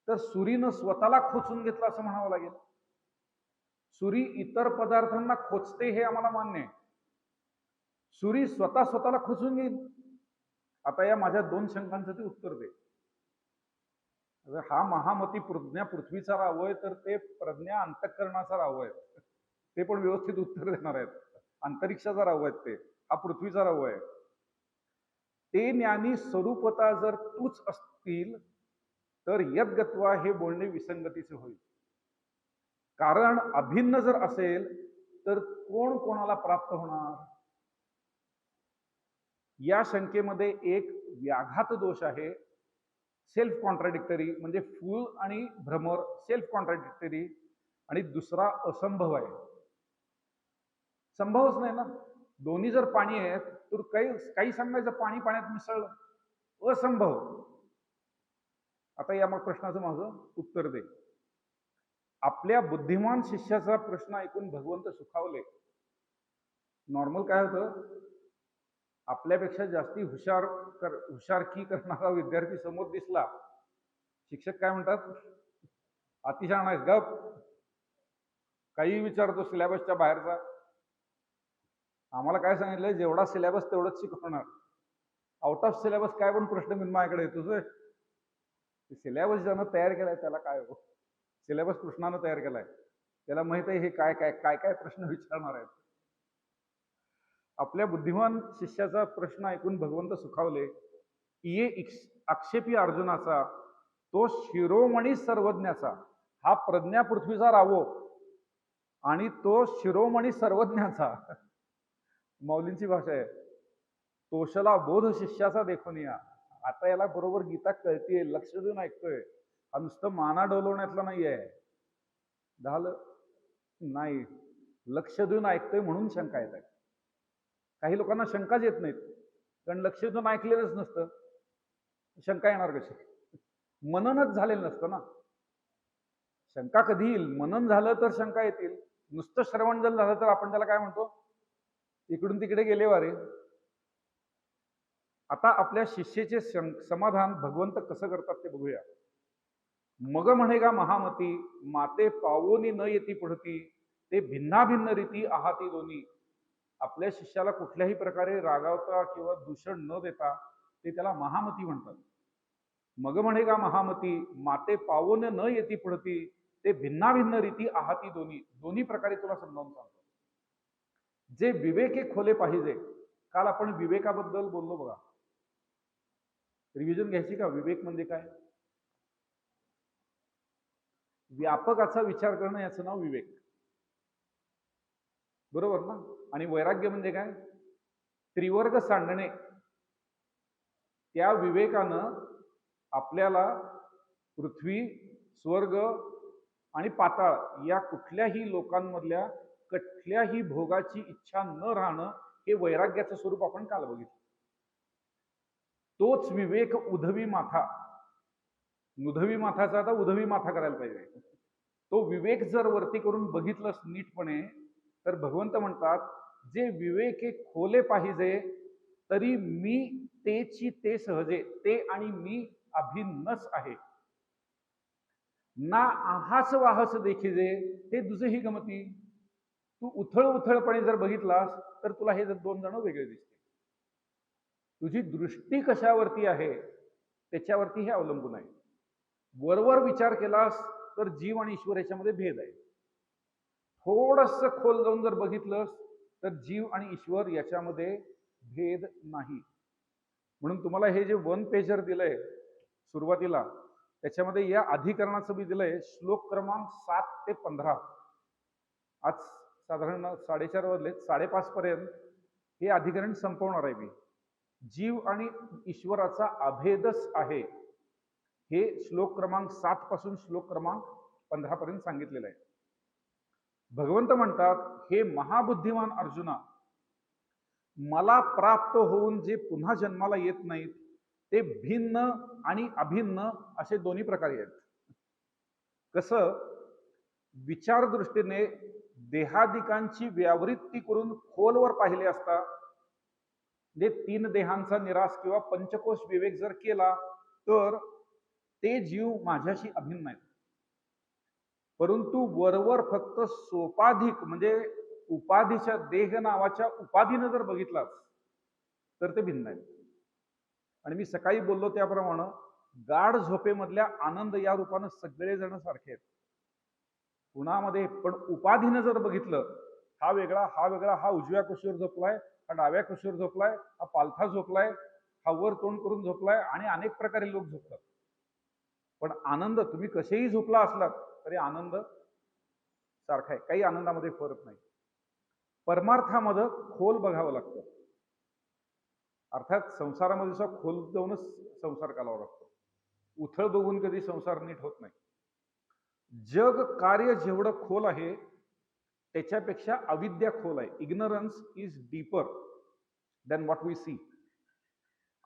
तर सुरीनं स्वतःला खोचून घेतलं असं म्हणावं लागेल. सुरी इतर पदार्थांना खोचते हे आम्हाला मान्य आहे. सुरी स्वतःला खोचून घेईल. आता या माझ्या 2 शंकांचं ते उत्तर दे. हा महामती प्रज्ञा पृथ्वीचा रावय, तर ते प्रज्ञा अंतःकरणाचा रावय. ते पण व्यवस्थित उत्तर देणार आहेत. अंतरिक्षाचा राव आहेत ते, हा पृथ्वीचा राव आहे. ते ज्ञानी स्वरूपता जर तूच असतील तर यद्गत्वा हे बोलणे विसंगतीचे होईल. कारण अभिन्न जर असेल तर कोण कोणाला प्राप्त होणार? या शंकेमध्ये एक व्याघात दोष आहे, सेल्फ कॉन्ट्राडिक्टरी, म्हणजे फूल आणि भ्रमर सेल्फ कॉन्ट्राडिक्टरी, आणि दुसरा असंभव आहे. संभवच नाही ना. दोन्ही जर पाणी आहेत तर काही सांगायचं पाणी पाण्यात मिसळलं, असंभव. आता या मग प्रश्नाचं माझं उत्तर दे. आपल्या बुद्धिमान शिष्याचा प्रश्न ऐकून भगवंत सुखावले. नॉर्मल काय होतं, आपल्यापेक्षा जास्ती हुशारकी करणारा विद्यार्थी समोर दिसला, शिक्षक काय म्हणतात, अतिशहाणा आहेस गप, काही विचारतो सिलेबसच्या बाहेरचा. आम्हाला काय सांगितलंय, जेवढा सिलेबस तेवढंच शिकवणार. आउट ऑफ सिलेबस काय पण प्रश्न मी माझ्याकडे येतोच. सिलेबस ज्यानं तयार केलाय त्याला काय हो, सिलेबस कृष्णानं तयार केलाय, त्याला माहित आहे हे काय काय काय काय प्रश्न विचारणार आहेत. आपल्या बुद्धिमान शिष्याचा प्रश्न ऐकून भगवंत सुखावले. ये आक्षेपी अर्जुनाचा तो शिरोमणी सर्वज्ञाचा, हा प्रज्ञा पृथ्वीचा रावो आणि तो शिरोमणी सर्वज्ञाचा. मौलींची भाषा आहे. तोषला बोध शिष्याचा देखून या. आता याला बरोबर गीता कळतीये, लक्ष देऊन ऐकतोय. हा नुसतं माना डोलवण्यातला नाहीये. झालं नाही, लक्ष देऊन ऐकतोय म्हणून शंका येत आहे. काही लोकांना शंकाच येत नाहीत, कारण लक्ष देऊन ऐकलेलंच नसतं. शंका येणार कशी? मननच झालेलं नसतं ना. शंका कधी येईल? मनन झालं तर शंका येतील. नुसतं श्रवण जर झालं तर आपण त्याला काय म्हणतो, इकडून तिकडे गेले वारे. आता आपल्या शिष्येचे समाधान भगवंत कसं करतात ते बघूया. मग म्हणेगा महामती माते पावोनी न येती पुढती, ते भिन्नाभिन्न रीती आहाती दोन्ही. आपल्या शिष्याला कुठल्याही प्रकारे रागावता किंवा दूषण न देता ते त्याला महामती म्हणतात. मग म्हणेगा महामती माते पावोन न येती पुढती, ते भिन्नाभिन्न रीती आहाती दोन्ही. दोन्ही प्रकारे तुला समजावून सांगतो. जे विवेके खोले पाहिजे, काल आपण विवेकाबद्दल बोललो बघा. रिव्हिजन घ्यायची का? विवेक म्हणजे काय? व्यापकाचा विचार करणं, याचं नाव विवेक, बरोबर ना? आणि वैराग्य म्हणजे काय? त्रिवर्ग सांडणे. त्या विवेकानं आपल्याला पृथ्वी, स्वर्ग आणि पाताळ या कुठल्याही लोकांमधल्या कुठल्याही भोगाची इच्छा न राहणं, हे वैराग्याचं स्वरूप आपण काल बघितलं. तोच विवेक उधवी माथा, नुधवी माथाचा आता उधवी माथा करायला पाहिजे. तो विवेक जर वरती करून बघितलंस नीटपणे, तर भगवंत म्हणतात जे विवेके खोले पाहिजे, तरी मी तेची ते सहजे, ते आणि मी अभिन्नच आहे. ना आहास वाहस देखिजे ते दुसरी गमती. तू उथळ उथळपणे जर बघितलास तर तुला हे 2 जण वेगळे दिसते. तुझी दृष्टी कशावरती आहे त्याच्यावरती हे अवलंबून आहे. वरवर विचार केलास तर जीव आणि ईश्वर याच्यामध्ये भेद आहे. थोडस खोल जाऊन जर बघितलंस तर जीव आणि ईश्वर याच्यामध्ये भेद नाही. म्हणून तुम्हाला हे जे 1 पेजर दिलंय सुरुवातीला, त्याच्यामध्ये या अधिकरणाचं मी दिलंय श्लोक क्रमांक 7 ते 15. आज साधारण 4:30 वाजलेत, 5:30 पर्यंत हे अधिकरण संपवणार आहे मी. जीव आणि ईश्वराचा अभेदच आहे हे श्लोक क्रमांक 7 पासून श्लोक क्रमांक 15 पर्यंत सांगितलेलं आहे. भगवंत म्हणतात, हे महाबुद्धिमान अर्जुना, मला प्राप्त होऊन जे पुन्हा जन्माला येत नाहीत ते भिन्न आणि अभिन्न असे दोन्ही प्रकारे आहेत. कसं? विचार दृष्टीने देहादिकांची व्यावृत्ती करून खोलवर पाहिले असता म्हणजे 3 देहांचा निराश किंवा पंचकोश विवेक जर केला तर ते जीव माझ्याशी अभिन्न आहेत. परंतु वरवर फक्त सोपाधिक म्हणजे उपाधीच्या देह नावाच्या उपाधीनं जर बघितलाच तर ते भिन्न आहेत. आणि मी सकाळी बोललो त्याप्रमाणे गाढ झोपेमधल्या आनंद या रूपानं सगळेजण सारखे आहेत कुणामध्ये, पण उपाधीनं जर बघितलं हा वेगळा, हा वेगळा, हा उजव्या कुशीवर झोपलाय, हा डाव्या कुशीवर झोपलाय, हा पालथा झोपलाय, हा वर तोंड करून झोपलाय आणि अनेक प्रकारे लोक झोपतात. पण आनंद तुम्ही कसेही झोपला असलात तरी आनंद सारखा आहे, काही आनंदामध्ये फरक नाही. परमार्थामध्ये खोल बघावं लागतं. अर्थात संसारामध्ये सुद्धा खोल जाऊनच संसार कालावा लागतो. उथळ बघून कधी संसार नीट होत नाही. जग कार्य जेवढं खोल आहे त्याच्यापेक्षा अविद्या खोल आहे. Ignorance is deeper than what we see.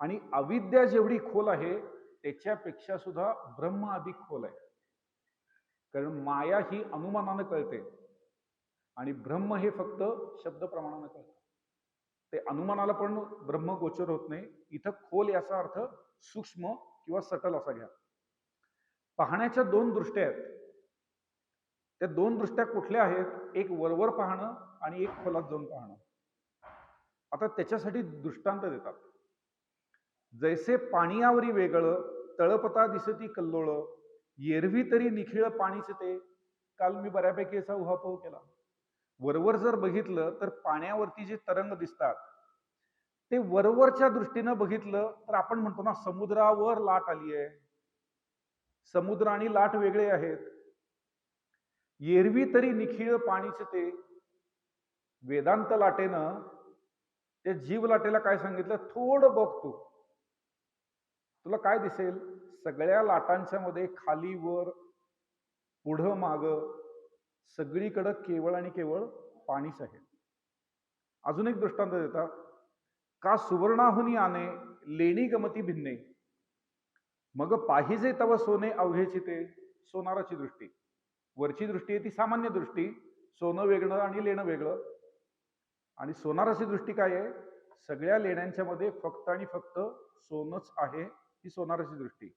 आणि अविद्या जेवढी खोल आहे त्याच्यापेक्षा सुद्धा ब्रह्म अधिक खोल आहे. कारण माया ही अनुमानानं कळते आणि ब्रह्म हे फक्त शब्द प्रमाणानं कळतं. ते अनुमानाला पण ब्रह्म गोचर होत नाही. इथं खोल याचा अर्थ सूक्ष्म किंवा सटल असा घ्या. पाहण्याच्या 2 दृष्ट्या आहेत. त्या 2 दृष्ट्या कुठल्या आहेत? एक वरवर पाहणं आणि एक खोलात जाऊन पाहणं. आता त्याच्यासाठी दृष्टांत देतात. जैसे पाणीयावरी वेगळं तळपता दिसती कल्लोळ, येरवी तरी निखिळ पाणीच ते. काल मी बऱ्यापैकी याचा उहापोह केला. वरवर जर बघितलं तर पाण्यावरती जे तरंग दिसतात ते वरवरच्या दृष्टीनं बघितलं तर आपण म्हणतो ना, समुद्रावर लाट आली आहे. समुद्र आणि लाट वेगळे आहेत. येरवी तरी निखिळ पाणीच ते. वेदांत लाटेनं त्या जीव लाटेला काय सांगितलं? थोडं बघ तू, तुला काय दिसेल? सगळ्या लाटांच्या मध्ये खाली वर पुढं माग सगळीकडं केवळ आणि केवळ पाणीच आहे. अजून एक दृष्टांत देतात. का सुवर्णाहुनी आणे लेणी गमती भिन्ने, मग पाहिजे तव सोने अवघेची ते. सोनाराची दृष्टी, वरची दृष्टी आहे ती सामान्य दृष्टी, सोनं वेगळं आणि लेणं वेगळं. आणि सोनाराची दृष्टी काय आहे? सगळ्या लेण्यांच्या मध्ये फक्त आणि फक्त सोनच आहे, ही सोनाराची दृष्टी.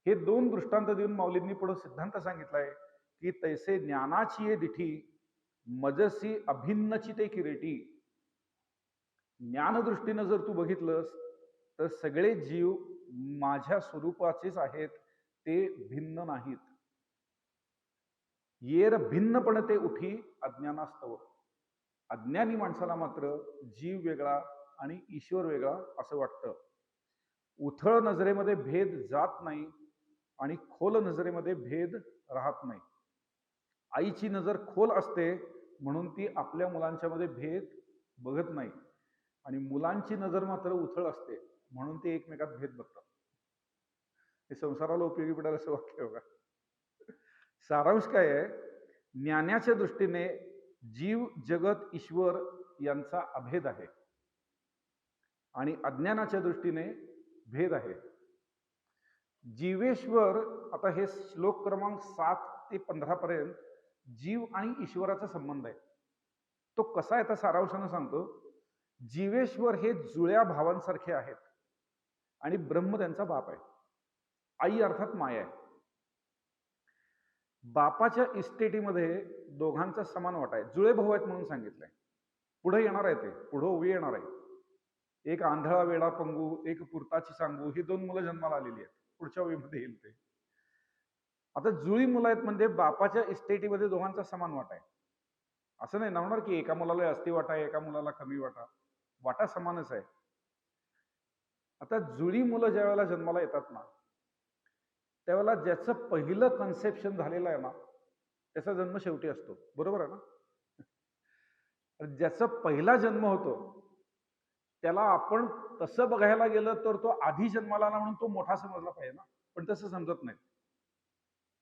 हे 2 दृष्टांत देऊन माऊलींनी पुढे सिद्धांत सांगितलाय की तैसे ज्ञानाची ये दिठी मजसी अभिन्नची ते किरीटी. ज्ञानदृष्टीनं जर तू बघितलंस तर सगळे जीव माझ्या स्वरूपाचेच आहेत, ते भिन्न नाहीत. येर भिन्नपण ते उठी अज्ञानास्तव. अज्ञानी माणसाला मात्र जीव वेगळा आणि ईश्वर वेगळा असं वाटतं. उथळ नजरेमध्ये भेद जात नाही आणि खोल नजरेमध्ये भेद राहत नाही. आईची नजर खोल असते म्हणून ती आपल्या मुलांच्या मध्ये भेद बघत नाही, आणि मुलांची नजर मात्र उथळ असते म्हणून ते एकमेकात भेद बघतात. हे संसाराला उपयोगी पडेल असं वाक्य बघा. सारांश काय आहे? ज्ञानाच्या दृष्टीने जीव, जगत, ईश्वर यांचा अभेद आहे आणि अज्ञानाच्या दृष्टीने भेद आहे. जीवेश्वर, आता हे श्लोक क्रमांक 7 ते 15 पर्यंत जीव आणि ईश्वराचा संबंध आहे. तो कसा आहे तर सारांशानं सांगतो. जीवेश्वर हे जुळ्या भावांसारखे आहेत आणि ब्रह्म त्यांचा बाप आहे. आई अर्थात माया आहे. बापाच्या इस्टेटीमध्ये दोघांचा समान वाटा आहे. जुळे भाऊ आहेत म्हणून सांगितलंय. पुढे येणार आहे, ते पुढे उभी येणार आहे. एक आंधळा वेडा पंगू, एक पुरताची सांगू, ही 2 मुलं जन्माला आलेली आहेत. पुढच्या वेळीमध्ये येईल ते. आता जुळी मुलं आहेत म्हणजे बापाच्या इस्टेटीमध्ये दोघांचा समान वाटा आहे. असं नाही ना होणार की एका मुलाला जास्ती वाटा आहे, एका मुलाला कमी वाटा. वाटा समानच आहे. आता जुळी मुलं ज्या वेळेला जन्माला येतात ना, त्यावेळेला ज्याचं पहिलं कन्सेप्शन झालेलं आहे ना, त्याचा जन्म शेवटी असतो. बरोबर आहे ना? ज्याचा पहिला जन्म होतो त्याला आपण तसं बघायला गेलं तर तो आधी जन्माला आला म्हणून तो मोठा समजला पाहिजे ना, पण तसं समजत नाही.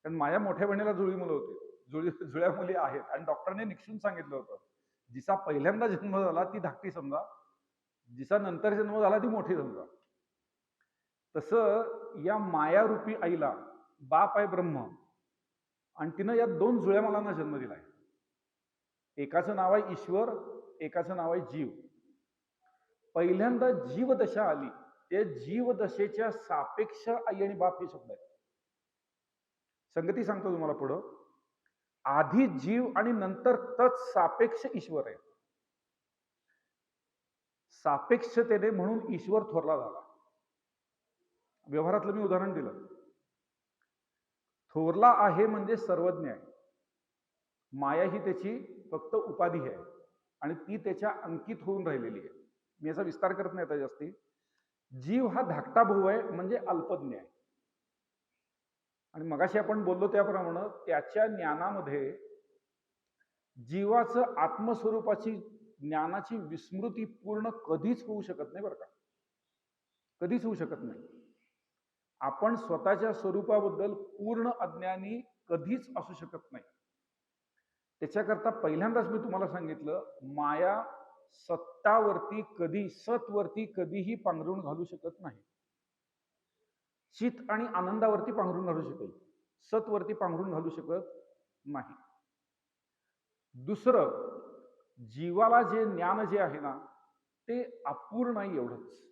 कारण माझ्या मोठ्या बहिणीला जुळी मुलं होती, जुळ्या मुली आहेत आणि डॉक्टरने निक्षून सांगितलं होतं, जिचा पहिल्यांदा जन्म झाला ती धाकटी समजा, जिचा नंतर जन्म झाला ती मोठी समजा. तसं या मायारूपी आईला बाप आहे ब्रह्म आणि तिनं या दोन जुळ्या मुलांना जन्म दिलाय. एकाचं नाव आहे ईश्वर, एकाचं नाव आहे जीव. पहिल्यांदा जीवदशा आली, ते जीवदशेच्या सापेक्ष आई आणि बाप हे शब्द आहेत. संगती सांगतो तुम्हाला पुढं. आधी जीव आणि नंतर तच सापेक्ष ईश्वर आहे. सापेक्षतेने म्हणून ईश्वर थोरला झाला. व्यवहारातलं मी उदाहरण दिलं. थोरला आहे म्हणजे सर्वज्ञ आहे. माया ही त्याची फक्त उपाधी आहे आणि ती त्याच्या अंकित होऊन राहिलेली आहे. मी याचा विस्तार करत नाही आता जास्ती. जीव हा धाकटा भाऊ आहे म्हणजे अल्पज्ञ आहे. आणि मगाशी आपण बोललो त्याप्रमाणे त्याच्या ज्ञानामध्ये जीवाचं आत्मस्वरूपाची ज्ञानाची विस्मृती पूर्ण कधीच होऊ शकत नाही बरं का. कधीच होऊ शकत नाही. आपण स्वतःच्या स्वरूपाबद्दल पूर्ण अज्ञानी कधीच असू शकत नाही. त्याच्याकरता पहिल्यांदाच मी तुम्हाला सांगितलं, माया सत्वरती कधीही पांघरून घालू शकत नाही. चित आणि आनंदावरती पांघरून घालू शकेल, सत्वरती पांघरून घालू शकत नाही. दुसरं, जीवाला जे ज्ञान जे आहे ना ते अपूर्ण नाही एवढंच.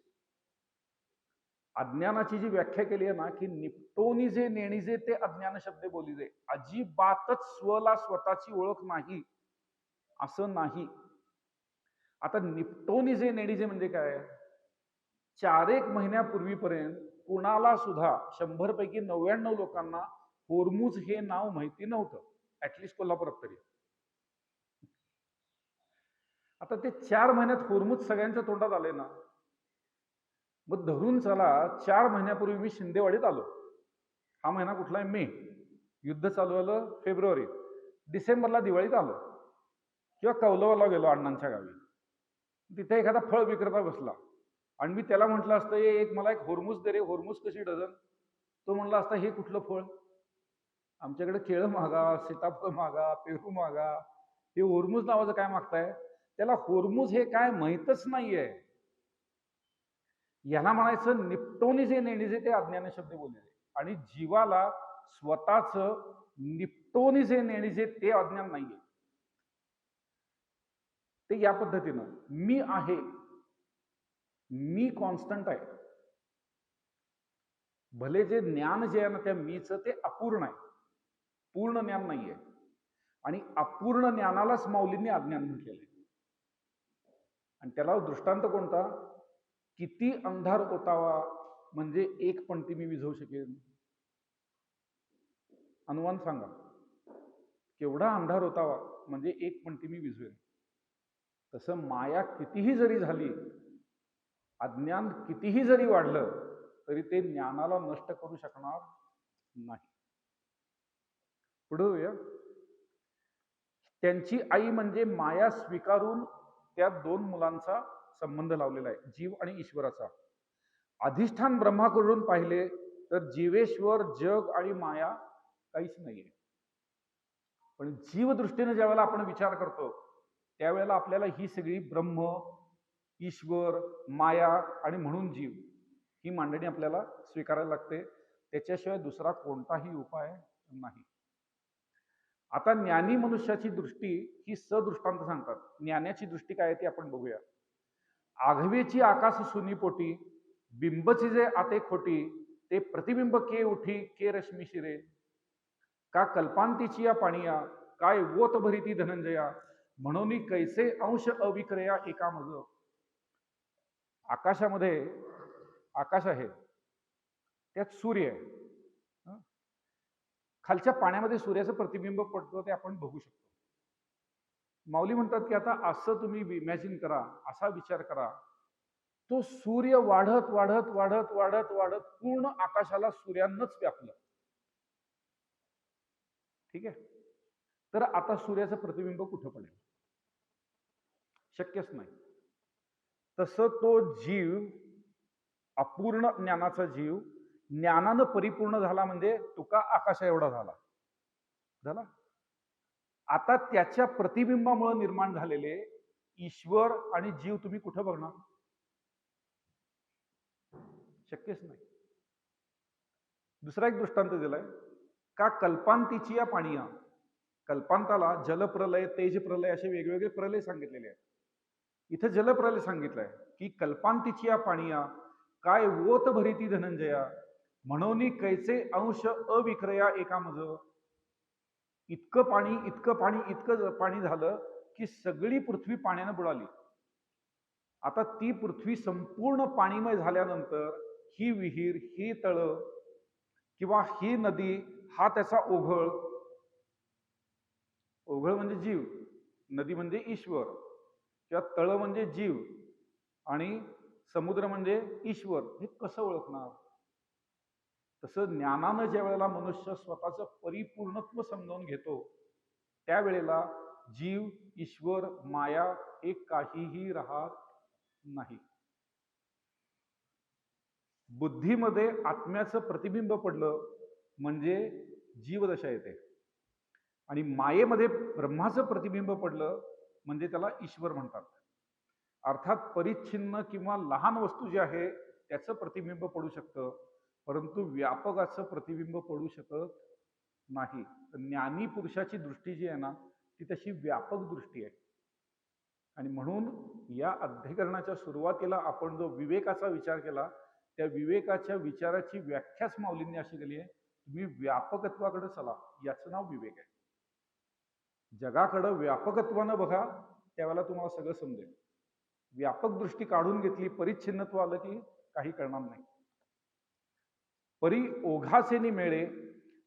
अज्ञानाची जी व्याख्या केली आहे ना की निपटोनी जे नेणीजे ते अज्ञान शब्द बोलीजे, अजिबातच स्वला स्वतःची ओळख नाही असं नाही. आता निपटोनी जे नेणीजे म्हणजे काय? 4-1 महिन्यापूर्वीपर्यंत कुणाला सुद्धा 100 पैकी 99 लोकांना होर्मुझ हे नाव माहिती नव्हतं, ऍटलिस्ट कोल्हापुरात तरी. आता ते 4 महिन्यात होर्मुझ सगळ्यांच्या तोंडात आले ना, मग धरून चला 4 महिन्यापूर्वी मी शिंदेवाडीत आलो. हा महिना कुठला आहे? मे. युद्ध चालू झालं फेब्रुवारी. डिसेंबरला दिवाळीत आलो किंवा कौलवाला गेलो अण्णांच्या गावी. तिथे एखादा फळ विक्रेता बसला आणि मी त्याला म्हटलं असतं एक मला एक होर्मुझ दे रे, होर्मुझ कशी डझन? तो म्हणला असता हे कुठलं फळ? आमच्याकडे केळं मागा, सीताफळ मागा, पेरू मागा, हे होर्मुझ नावाचं काय मागताय? त्याला होर्मुझ हे काय माहीतच नाहीये. याला म्हणायचं निपटोनी नेणीजे ते अज्ञान शब्द बोलले. आणि जीवाला स्वतःच निपटोनी नेणीजे ते अज्ञान नाहीये. ते या पद्धतीनं मी आहे, मी कॉन्स्टंट आहे. भले जे ज्ञान जे आहे ना त्या मीचं ते अपूर्ण आहे, पूर्ण ज्ञान नाहीये. आणि अपूर्ण ज्ञानालाच माऊलींनी अज्ञान म्हटलेलं आहे. आणि त्याला दृष्टांत कोणता? किती अंधार ओतावा म्हणजे एक पंक्ती मी विझवू शकेन? अनुमान सांगा. केवढा अंधार ओतावा म्हणजे एक पंक्ती मी विझवेन? तसं माया कितीही जरी झाली, अज्ञान कितीही जरी वाढलं तरी ते ज्ञानाला नष्ट करू शकणार नाही. पुढे जाऊया. त्यांची आई म्हणजे माया स्वीकारून त्या 2 मुलांचा संबंध लावलेला आहे, जीव आणि ईश्वराचा. अधिष्ठान ब्रह्माकडून पाहिले तर जीवेश्वर, जग आणि माया काहीच नाहीये. पण जीवदृष्टीने ज्या वेळेला आपण विचार करतो त्यावेळेला आपल्याला ही सगळी ब्रह्म, ईश्वर, माया आणि म्हणून जीव ही मांडणी आपल्याला स्वीकारायला लागते. त्याच्याशिवाय दुसरा कोणताही उपाय नाही. आता ज्ञानी मनुष्याची दृष्टी ही सदृष्टांत सांगतात. ज्ञानाची दृष्टी काय आहे ती आपण बघूया. आघवेची आकाश सुनी पोटी, बिंबची जे आते खोटी, ते प्रतिबिंब के उठी के रश्मी शिरे, का कल्पांतीची या पाणिया, काय वोत भरिती धनंजया, म्हणून कैसे अंश अविक्रया एका मज. आकाशामध्ये आकाश आहे, त्यात सूर्य आहे. खालच्या पाण्यामध्ये सूर्याचं प्रतिबिंब पडतं ते आपण बघू शकतो. माऊली म्हणतात की आता असं तुम्ही इमॅजिन करा, असा विचार करा, तो सूर्य वाढत वाढत वाढत वाढत वाढत पूर्ण आकाशाला सूर्यानंच व्यापलं. ठीक आहे. तर आता सूर्याचं प्रतिबिंब कुठं पडेल? शक्यच नाही. तसं तो जीव, अपूर्ण ज्ञानाचा जीव ज्ञानानं परिपूर्ण झाला म्हणजे तुका आकाशा एवढा झाला. आता त्याच्या प्रतिबिंबामुळे निर्माण झालेले ईश्वर आणि जीव तुम्ही कुठं बघणार? शक्यच नाही. दुसरा एक दृष्टांत दिलाय का कल्पांतीची या पाणीया. कल्पांताला जलप्रलय, तेज प्रलय असे वेगवेगळे प्रलय सांगितलेले आहेत. इथं जलप्रलय सांगितलंय की कल्पांतीची या पाणीया काय वोत भरिती धनंजया म्हणून कैचे अंश अविक्रया एकामज. इतकं पाणी इतकं पाणी झालं की सगळी पृथ्वी पाण्यानं बुडाली. आता ती पृथ्वी संपूर्ण पाणीमय झाल्यानंतर ही विहीर, ही तळ किंवा ही नदी, हा त्याचा ओघळ, ओघळ म्हणजे जीव, नदी म्हणजे ईश्वर, किंवा तळ म्हणजे जीव आणि समुद्र म्हणजे ईश्वर, हे कसं ओळखणार? तसं ज्ञानानं ज्या वेळेला मनुष्य स्वतःचं परिपूर्णत्व समजावून घेतो त्यावेळेला जीव, ईश्वर, माया हे काहीही राहत नाही. बुद्धीमध्ये आत्म्याचं प्रतिबिंब पडलं म्हणजे जीवदशा येते आणि मायेमध्ये ब्रह्माचं प्रतिबिंब पडलं म्हणजे त्याला ईश्वर म्हणतात. अर्थात परिच्छिन्न किंवा लहान वस्तू जी आहे त्याचं प्रतिबिंब पडू शकतं, परंतु व्यापकाचं प्रतिबिंब पडू शकत नाही. ज्ञानी पुरुषाची दृष्टी जी आहे ना ती तशी व्यापक दृष्टी आहे. आणि म्हणून या अध्ययनाच्या सुरुवातीला आपण जो विवेकाचा विचार केला त्या विवेकाच्या विचाराची व्याख्याच माऊलींनी अशी केली आहे, तुम्ही व्यापकत्वाकडे चला, याचं नाव विवेक आहे. जगाकडं व्यापकत्वानं बघा, त्यावेळेला तुम्हाला सगळं समजेल. व्यापक दृष्टी काढून घेतली, परिच्छिन्नत्व आलं की काही कळणार नाही. परी ओघाचे निमेळे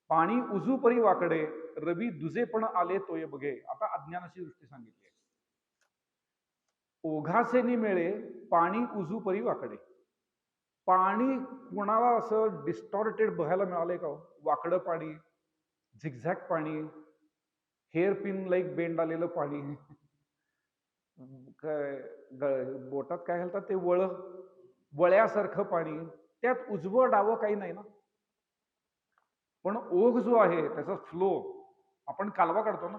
पाणी उजू परी वाकडे रवी दुजेपण आले तोय बघे. आता अज्ञानाची दृष्टी सांगितली आहे. ओघाचे निमेळे पाणी उजू परी वाकडे. पाणी कुणाला असं डिस्टॉर्टेड बघायला मिळालंय का? वाकडं पाणी, झिगझॅग पाणी, हेअर पिन लाईक बेंड आलेलं पाणी, बोटात काय घालतात ते वळ्यासारखं पाणी, त्यात उजवं डावं काही नाही ना. पण ओघ जो आहे त्याचा फ्लो, आपण कालवा काढतो ना,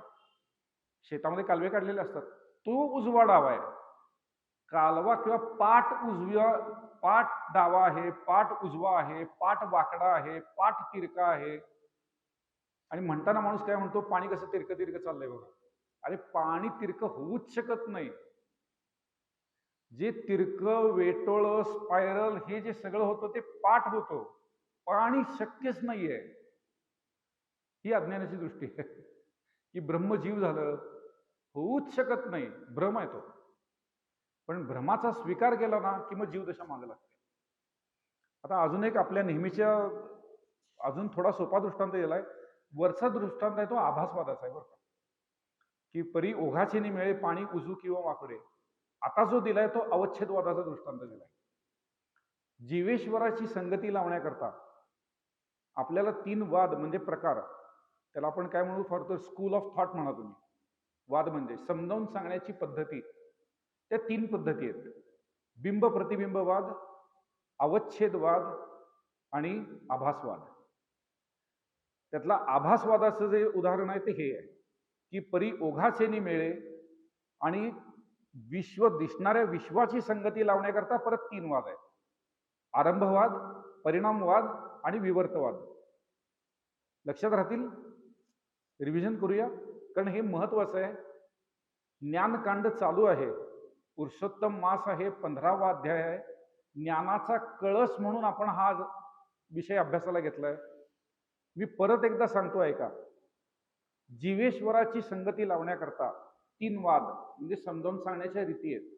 शेतामध्ये कालवे काढलेले असतात, तो उजवा डावा आहे. कालवा किंवा पाट डावा आहे, पाट उजवा आहे, पाट वाकडा आहे, पाट तिरका आहे. आणि म्हणताना माणूस काय म्हणतो, पाणी कसं तिरकं तिरकं चाललंय बघा. अरे पाणी तिरकं होऊच शकत नाही. जे तिरकं, वेटोळ, स्पायरल हे जे सगळं होतं ते पाठ होतं, पाणी शक्यच नाहीये. ही अज्ञानाची दृष्टी आहे की ब्रह्मजीव झालं, होऊच शकत नाही, भ्रम आहे तो. पण भ्रमाचा स्वीकार केला ना की मग जीवदशा मागे लागते. आता अजून एक आपल्या नेहमीच्या अजून थोडा सोपा दृष्टांत दिलाय. वरचा दृष्टांत आहे तो आभासवादाचा आहे बरं का, की परी ओघाचे निमेळे पाणी उजू किंवा वाकडे. आता जो दिलाय तो अवच्छेदवादाचा दृष्टांत दिलाय. जीवेश्वराची संगती लावण्याकरता आपल्याला 3 वाद म्हणजे प्रकार, त्याला आपण काय म्हणू, for the school of thought म्हणा तुम्ही. वाद म्हणजे समजावून सांगण्याची पद्धती. त्या 3 पद्धती आहेत: बिंब प्रतिबिंबवाद, अवच्छेदवाद आणि आभासवाद. त्यातला आभासवादाचं जे उदाहरण आहे ते हे आहे की परी ओघाचे निमेळे आणि विश्व, दिसणाऱ्या विश्वाची संगती लावण्याकरता परत 3 वाद आहेत: आरंभवाद, परिणामवाद आणि विवर्तवाद. लक्षात राहतील? रिव्हिजन करूया, कारण हे महत्वाचं आहे. ज्ञानकांड चालू आहे, पुरुषोत्तम मास आहे, 15वा अध्याय आहे. ज्ञानाचा कळस म्हणून आपण हा विषय अभ्यासाला घेतलाय. मी परत एकदा सांगतो ऐका. जीवेश्वराची संगती लावण्याकरता 3 वाद म्हणजे समजावून सांगण्याच्या रीती आहेत.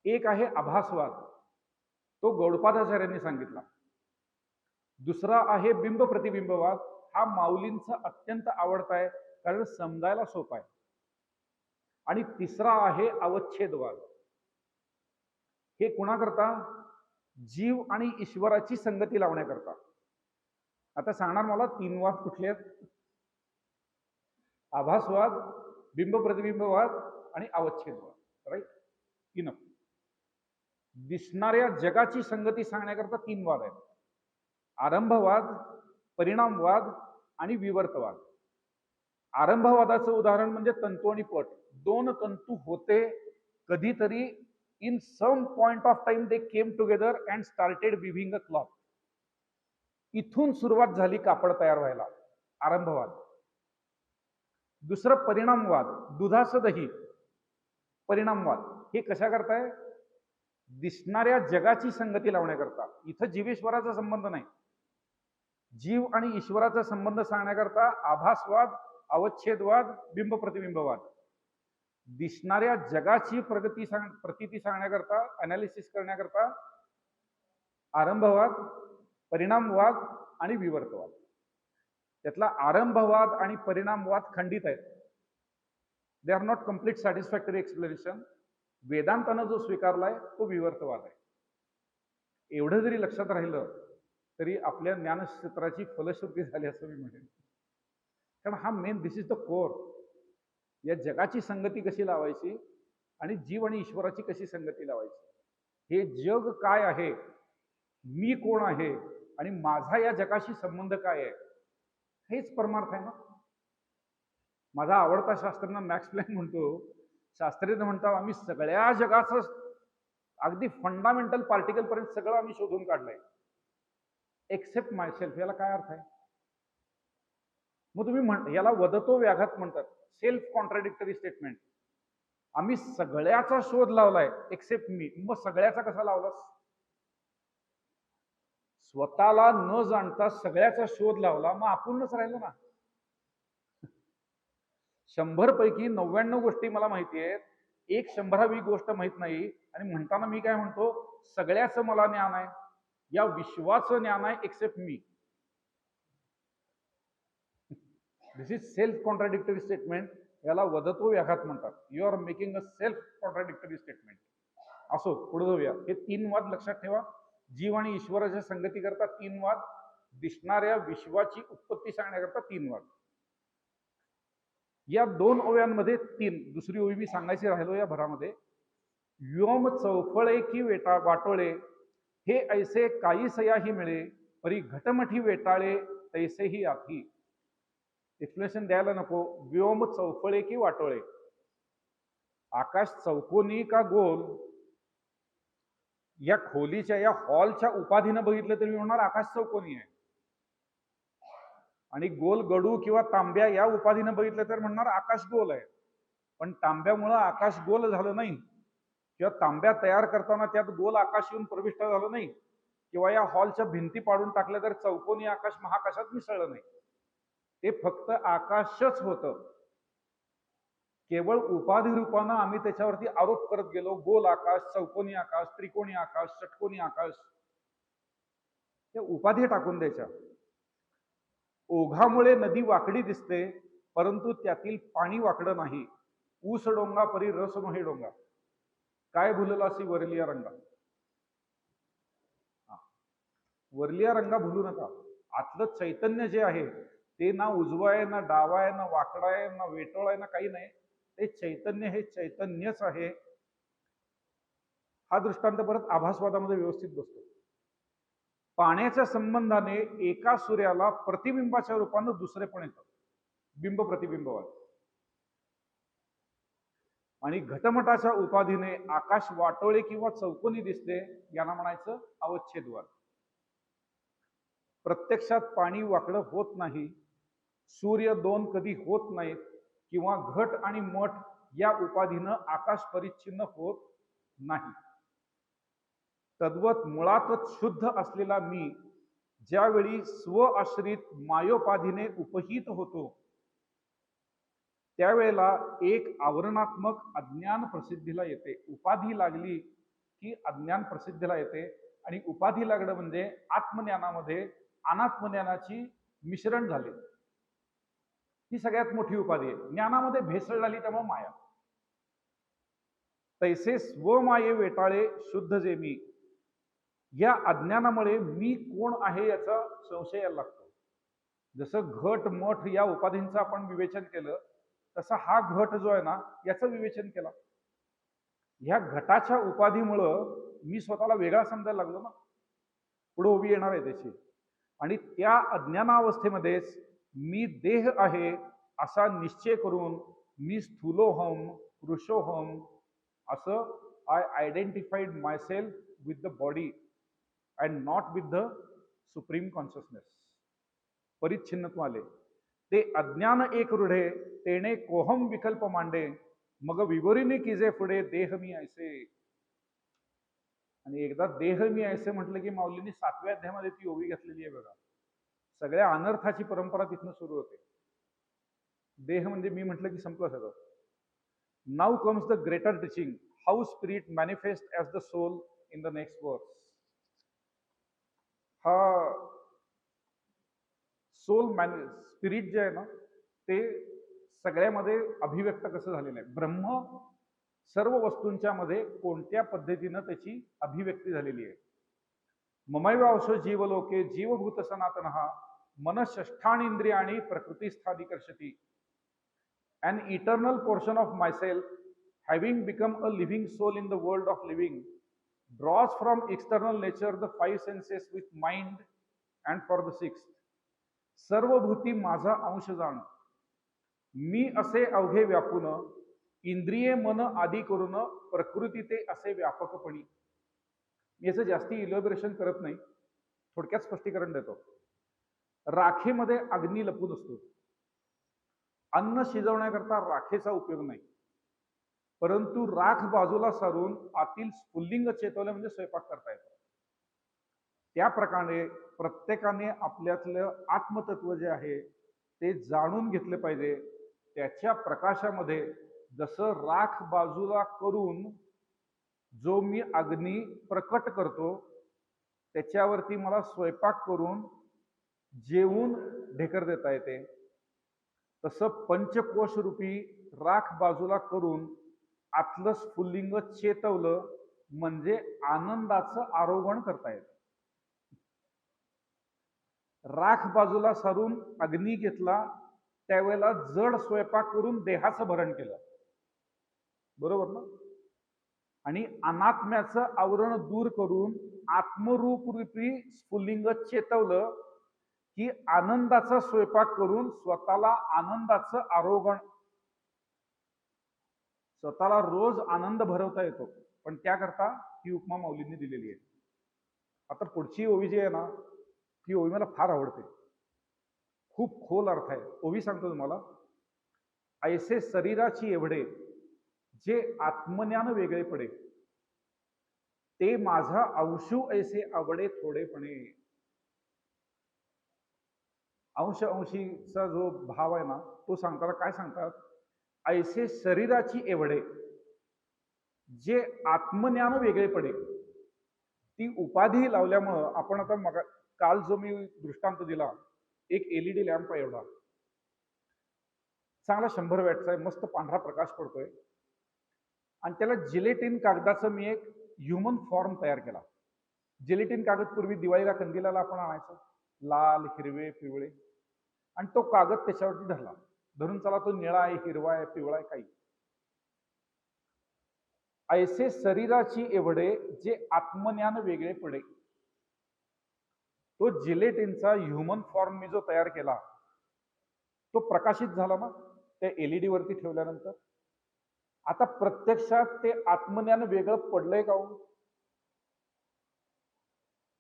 एक आहे आभासवाद, तो गौडपादाचार्यांनी सांगितला. दुसरा आहे बिंब प्रतिबिंबवाद, हा माऊलींचा अत्यंत आवडता आहे कारण समजायला सोपा आहे. आणि तिसरा आहे अवच्छेदवाद. हे कुणाकरता? जीव आणि ईश्वराची संगती लावण्याकरता. आता सांगणार मला 3 वाद कुठले आहेत? आभासवाद, बिंब प्रतिबिंबवाद आणि अवच्छेदवाद. राईट? इनफ. दिसणाऱ्या जगाची संगती सांगण्याकरता 3 वाद आहेत: आरंभवाद, परिणामवाद आणि विवर्तवाद. आरंभवादाचं उदाहरण म्हणजे तंतू आणि पट. 2 तंतू होते, कधीतरी in some point of time they came together and started weaving a cloth. इथून सुरुवात झाली कापड तयार व्हायला. आरंभवाद. दुसरं परिणामवाद, दुधाचं दही. परिणामवाद हे कशा करताय? दिसणाऱ्या जगाची संगती लावण्याकरता. इथं जीवेश्वराचा संबंध नाही. जीव आणि ईश्वराचा संबंध सांगण्याकरता आभासवाद, अवच्छेदवाद, बिंब प्रतिबिंबवाद. दिसणाऱ्या जगाची प्रतीती सांगण्याकरता, अनालिसिस करण्याकरता आरंभवाद, परिणामवाद आणि विवर्तवाद. त्यातला आरंभवाद आणि परिणामवाद खंडित आहेत. They are not complete satisfactory explanation. वेदांतानं जो स्वीकारलाय तो विवर्तवाद आहे. एवढं जरी लक्षात राहिलं तरी आपल्या ज्ञानक्षेत्राची फलश्रुती झाली असं मी म्हणेन. कारण हा main, this is the core. या जगाची संगती कशी लावायची आणि जीव आणि ईश्वराची कशी संगती लावायची, हे जग काय आहे, मी कोण आहे आणि माझा या जगाशी संबंध काय आहे, हेच परमार्थ आहे ना. माझा आवडता शास्त्रज्ञ मॅक्स प्लॅंक म्हणतो, शास्त्रीय म्हणतात आम्ही सगळ्या जगाचं अगदी फंडामेंटल पार्टिकल पर्यंत सगळं आम्ही शोधून काढलंय एक्सेप्ट मायसेल्फ. याला काय अर्थ आहे? मग तुम्ही याला वदतो व्याघात म्हणतात, सेल्फ कॉन्ट्राडिक्टरी स्टेटमेंट. आम्ही सगळ्याचा शोध लावलाय एक्सेप्ट मी. मग सगळ्याचा कसा लावलास? स्वतःला न जाणता सगळ्याचा शोध लावला, मग आपूर्णच राहिलं ना. 100 पैकी 99 गोष्टी मला माहिती आहेत, 1/100वी गोष्ट माहित नाही. आणि म्हणताना मी काय म्हणतो, सगळ्याचं मला ज्ञान आहे, या विश्वाचं ज्ञान आहे एक्सेप्ट मी. This is self contradictory statement. याला वदतो व्याघात म्हणतात. You are making a self contradictory statement. असो, पुढे जाऊया. हे 3 वाद लक्षात ठेवा. जीव आणि ईश्वराच्या संगती करता 3 वाद, दिसणाऱ्या विश्वाची उत्पत्ती सांगण्याकरता 3 वाद. या 2 ओव्यांमध्ये 3, दुसरी ओवी मी सांगायची राहिलो या भरामध्ये. व्योम चौफळे की वाटोळे, हे ऐसे काही सयाही मिळे, परी घटमठी वेटाळे तैसेही आधी. एक्सप्लेनेशन द्यायला नको. व्योम चौफळे की वाटोळे, आकाश चौकोनी का गोल, या खोलीच्या, या हॉलच्या उपाधीनं बघितलं तरी म्हणणार आकाश चौकोनी आहे. आणि गोल गडू किंवा तांब्या या उपाधीनं बघितलं तर म्हणणार आकाश गोल आहे. पण तांब्यामुळं आकाश गोल झालं नाही, किंवा तांब्या तयार करताना त्यात गोल आकाश येऊन प्रविष्ट झालं नाही, किंवा या हॉलच्या भिंती पाडून टाकल्या तर चौकोनी आकाश महाकाशात मिसळलं नाही. ते फक्त आकाशच होतं. केवळ उपाधी रूपानं आम्ही त्याच्यावरती आरोप करत गेलो. गोल आकाश, चौकोनी आकाश, त्रिकोणी आकाश, षटकोनी आकाश. त्या उपाधी टाकून द्यायच्या. ओघामुळे नदी वाकडी दिसते, परंतु त्यातील पाणी वाकडं नाही. ऊस डोंगा परी रस नोहे डोंगा, काय भुललासी वरलिया रंगा. वरलिया रंगा भुलू नका. आतलं चैतन्य जे आहे ते ना उजवा आहे, ना डावा आहे, ना वाकडा आहे, ना वेटोळ आहे, ना काही नाही. ते चैतन्य हे चैतन्यच आहे. हा दृष्टांत परत आभासवादामध्ये व्यवस्थित बसतो. पाण्याच्या संबंधाने एका सूर्याला प्रतिबिंबाच्या रूपानं दुसरे पण येतं, बिंब प्रतिबिंबवाद. आणि घटमटाच्या उपाधीने आकाश वाटोळे किंवा चौकोनी दिसते, याला म्हणायचं अवच्छेदवाद. प्रत्यक्षात पाणी वाकडं होत नाही, सूर्य 2 कधी होत नाहीत, किंवा घट आणि मठ या उपाधीनं आकाश परिच्छिन्न होत नाही. तद्वत मुळातच शुद्ध असलेला मी ज्यावेळी स्व आश्रित मायोपाधीने उपहित होतो, त्यावेळेला एक आवरणात्मक अज्ञान प्रसिद्धीला येते. उपाधी लागली की अज्ञान प्रसिद्धीला येते. आणि उपाधी लागणं म्हणजे आत्मज्ञानामध्ये अनात्मज्ञानाची मिश्रण झाले, ही सगळ्यात मोठी उपाधी आहे. ज्ञानामध्ये भेसळ झाली त्यामुळे माया. तैसे स्वमाये वेटाळे शुद्ध जे मी, या अज्ञानामुळे मी कोण आहे याचा संशय यायला लागतो. जसं घट मठ या उपाधींचं आपण विवेचन केलं, तसा हा घट जो आहे ना याचं विवेचन केला. ह्या घटाच्या उपाधीमुळं मी स्वतःला वेगळा समजायला लागलो ना, पुढे उभी येणार आहे त्याची. आणि त्या अज्ञानावस्थेमध्येच मी देह आहे असा निश्चय करून मी स्थूलोहम पुरुषोहम असं I identified myself with the body and not with the supreme consciousness. परिच्छिन्नत्व आले. ते अज्ञान एक रूढे तेने कोहम विकल्प मांडे मग विवरिणी किजे पुढे देह मी ऐसे. आणि एकदा देह मी ऐसे म्हटलं की माऊलींनी 7व्या अध्यायामध्ये ती ओवी घातलेली आहे बघा. सगळ्या अनर्थाची परंपरा तिथनं सुरू होते. देह म्हणजे मी म्हटलं की संपलं सगळं. Now comes the greater teaching how spirit manifest as the soul in the next verse. हा सोल स्पिरिट जे आहे ना ते सगळ्यामध्ये अभिव्यक्त कसं झालेलं आहे. ब्रह्म सर्व वस्तूंच्या मध्ये कोणत्या पद्धतीनं त्याची अभिव्यक्ती झालेली आहे. ममैवांशो जीवलोके जीवभूत सनातन मन षष्ठानी इंद्रियाणी प्रकृतिस्थादिकर्षति. An eternal portion of myself, having become a living soul in the world of living, draws from external nature the 5 senses with mind, and for the 6th, सर्वभूती माझा अंश जाण मी असे अवघे व्यापून इंद्रिये मन आदी करून प्रकृती ते असे व्यापकपणी. मी याचं जास्ती इलॅबोरेशन करत नाही, थोडक्यात स्पष्टीकरण देतो. राखेमध्ये अग्नी लपून असतो. अन्न शिजवण्याकरता राखेचा उपयोग नाही, परंतु राख बाजूला सारून आतील स्फुल्लिंग चेतवले म्हणजे स्वयंपाक करता येतो. त्या प्रकारे प्रत्येकाने आपल्यातलं आत्मतत्व जे आहे ते जाणून घेतले पाहिजे. त्याच्या प्रकाशामध्ये जसं राख बाजूला करून जो मी अग्नी प्रकट करतो त्याच्यावरती मला स्वयंपाक करून जेवून ढेकर देता येते, तसं पंचकोश रूपी राख बाजूला करून आतलं स्फुल्लिंग चेतवलं म्हणजे आनंदाचं आरोहण करता येतं. राख बाजूला सारून अग्नी घेतला त्यावेळेला जड स्वयंपाक करून देहाचं भरण केलं, बरोबर ना. आणि अनात्म्याचं आवरण दूर करून आत्मरूप रूपी स्फुल्लिंग चेतवलं की आनंदाचा स्वयंपाक करून स्वतःला आनंदाचं आरोहण, स्वतःला रोज आनंद भरवता येतो. पण त्याकरता ही उपमा माऊलींनी दिलेली आहे. आता पुढची ओवी जी आहे ना ती ओवी मला फार आवडते. खूप खोल अर्थ आहे. ओवी सांगतो तुम्हाला. ऐसे शरीराची एवढे जे आत्मज्ञान वेगळे पडे ते माझा अंशू ऐसे आवडे थोडेपणे. अंश अंशीचा जो भाव आहे ना तो सांगताना काय सांगतात, ऐसे शरीराची एवढे जे आत्मज्ञान वेगळे पडे. ती उपाधी लावल्यामुळं आपण आता मग काल जो मी दृष्टांत दिला, एक एलईडी लॅम्प आहे एवढा चांगला 100 वॅटचा आहे, मस्त पांढरा प्रकाश पडतोय आणि त्याला जिलेटिन कागदाचं मी एक ह्युमन फॉर्म तयार केला. जिलेटिन कागद पूर्वी दिवाळीला कंदिलाला आपण आणायचो, लाल हिरवे पिवळे, आणि तो कागद त्याच्यावरती धरला, धरून चला तो निळा आहे हिरवा आहे पिवळा आहे काही. ऐसे शरीराची एवढे जे आत्मज्ञान वेगळे पडे. तो जिलेटिनचा ह्युमन फॉर्म मी जो तयार केला तो प्रकाशित झाला ना त्या एलईडी वरती ठेवल्यानंतर. आता प्रत्यक्षात ते आत्मज्ञान वेगळं पडलंय का हो?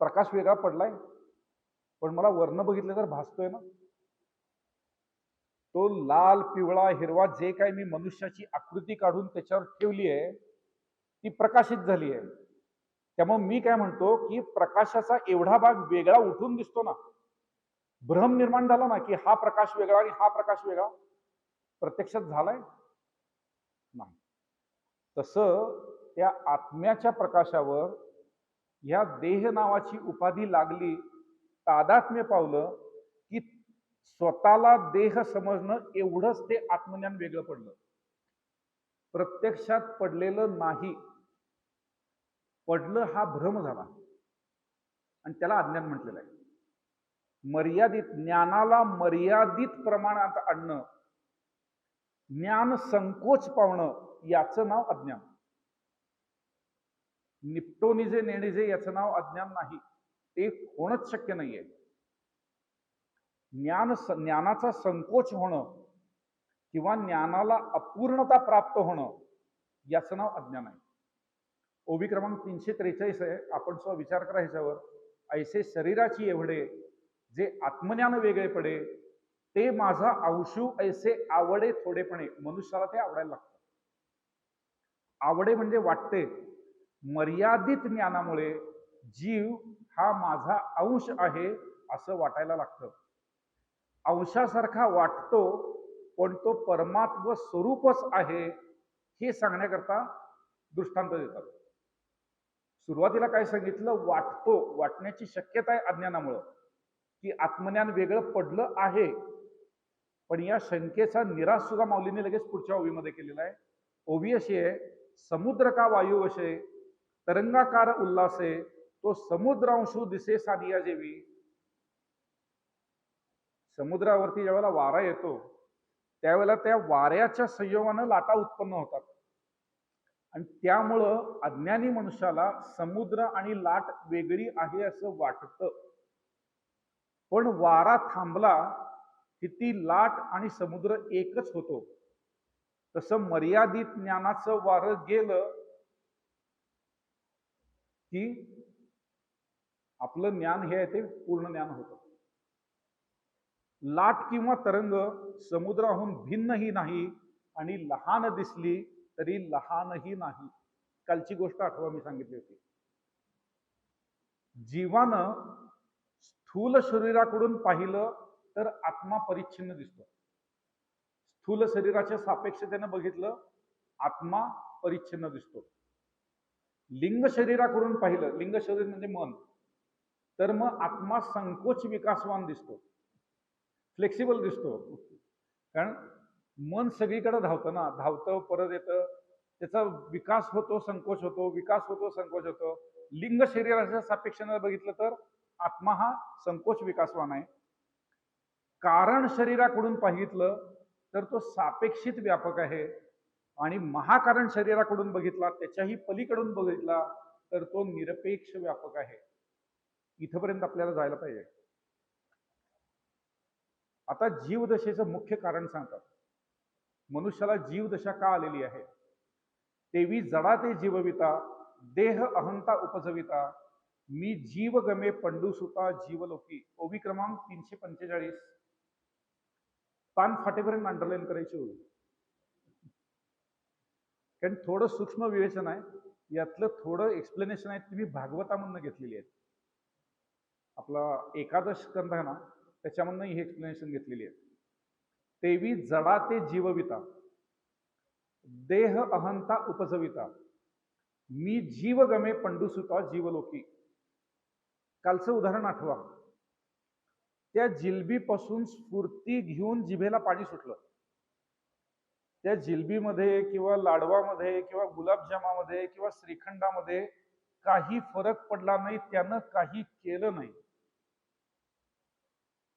प्रकाश वेगळा पडलाय, पण मला वर्ण बघितलं तर भासतोय ना. तो लाल पिवळा हिरवा जे काही मी मनुष्याची आकृती काढून त्याच्यावर ठेवली आहे ती प्रकाशित झाली आहे. त्यामुळे मी काय म्हणतो की प्रकाशाचा एवढा भाग वेगळा उठून दिसतो ना, भ्रम निर्माण झाला ना की हा प्रकाश वेगळा आणि हा प्रकाश वेगळा, प्रत्यक्षात झालाय नाही. तसं त्या आत्म्याच्या प्रकाशावर या देह नावाची उपाधी लागली, तादात्म्य पावलं की स्वतःला देह समजणं एवढंच ते आत्मज्ञान वेगळं पडलं. प्रत्यक्षात पडलेलं नाही. पडलं हा भ्रम झाला आणि त्याला अज्ञान म्हटलेलं आहे. मर्यादित ज्ञानाला मर्यादित प्रमाणात आणणं ज्ञान संकोच पावणं याचं नाव अज्ञान. निपटोनिजे नेणिजे याचं नाव अज्ञान नाही, ते होणंच शक्य नाहीये. ज्ञानाचा संकोच होणं किंवा ज्ञानाला अपूर्णता प्राप्त होणं याचं नाव अज्ञान आहे. ओबी क्रमांक 343 आहे. आपण स्व विचार करा ह्याच्यावर. ऐसे शरीराची एवढे जे आत्मज्ञान वेगळे पडे, ते माझा अंशू ऐसे आवडे थोडेपणे. मनुष्याला ते आवडायला लागतं. आवडे म्हणजे वाटते. मर्यादित ज्ञानामुळे जीव हा माझा अंश आहे असं वाटायला लागतं. अंशासारखा वाटतो, पण तो परमात्म स्वरूपच आहे हे सांगण्याकरता दृष्टांत देतात. सुरुवातीला काय सांगितलं? वाटतो, वाटण्याची शक्यता आहे अज्ञानामुळं, की आत्मज्ञान वेगळं पडलं आहे. पण या शंकेचा निराश सुद्धा माऊलीने लगेच पुढच्या ओवीमध्ये केलेला आहे. ओवी अशी आहे, समुद्र का वायू वशे तरंगाकार उल्हासे, तो समुद्रांशू दिसे सानिया जेवी. समुद्रावरती ज्यावेळेला वारा येतो त्यावेळेला त्या वाऱ्याच्या संयोगानं लाटा उत्पन्न होतात, आणि त्यामुळं अज्ञानी मनुष्याला समुद्र आणि लाट वेगळी आहे असं वाटतं. पण वारा थांबला की ती लाट आणि समुद्र एकच होतो. तसं मर्यादित ज्ञानाचं वारं गेलं की आपलं ज्ञान हे आहे ते पूर्ण ज्ञान होतं. लाट किंवा तरंग समुद्राहून भिन्नही नाही आणि लहान दिसली तरी लहानही नाही. कालची गोष्ट आठवा, मी सांगितली होती. जीवानं स्थूल शरीराकडून पाहिलं तर आत्मा परिच्छिन्न दिसतो. स्थूल शरीराच्या सापेक्षतेनं बघितलं, आत्मा परिच्छिन्न दिसतो. लिंग शरीराकडून पाहिलं, लिंग शरीर म्हणजे मन, तर मग आत्मा संकोच विकासवान दिसतो, फ्लेक्सिबल दिसतो. कारण मन सगळीकडे धावतं ना, धावतं परत येतं, त्याचा विकास होतो, संकोच होतो, विकास होतो, संकोच होतो. लिंग शरीराच्या सापेक्षेनं बघितलं तर आत्मा हा संकोच विकासवान आहे. कारण शरीराकडून पाहितलं तर तो सापेक्षित व्यापक आहे, आणि महाकारण शरीराकडून बघितला, त्याच्याही पलीकडून बघितला तर तो निरपेक्ष व्यापक आहे. इथपर्यंत आपल्याला जायला पाहिजे. आता जीवदशेचं मुख्य कारण सांगतात. मनुष्याला जीवदशा का आलेली आहे? तेवी जडा ते जीवविता, देह अहंता उपजविता, मी जीव गमे पंडुसुता जीवलोकी. ओवी क्रमांक 345. पान फाटेपर्यंत अंडरलाईन करायची होईल, कारण थोडं सूक्ष्म विवेचन आहे यातलं, थोडं एक्सप्लेनेशन आहे, तुम्ही भागवतामधनं घेतलेली आहेत. आपला एकादश स्कंध आहे ना, त्याच्यामधनं ही एक्सप्लेनेशन घेतलेली आहे. तेवी जडा ते जीवविता, देह अहंता उपजविता, मी जीव गमे पंडुसुता जीवलोकी. कालचं उदाहरण आठवा. त्या जिलबीपासून स्फूर्ती घेऊन जिभेला पाणी सुटलं. त्या जिलबीमध्ये किंवा लाडवामध्ये किंवा गुलाबजामामध्ये किंवा श्रीखंडामध्ये काही फरक पडला नाही, त्यानं काही केलं नाही.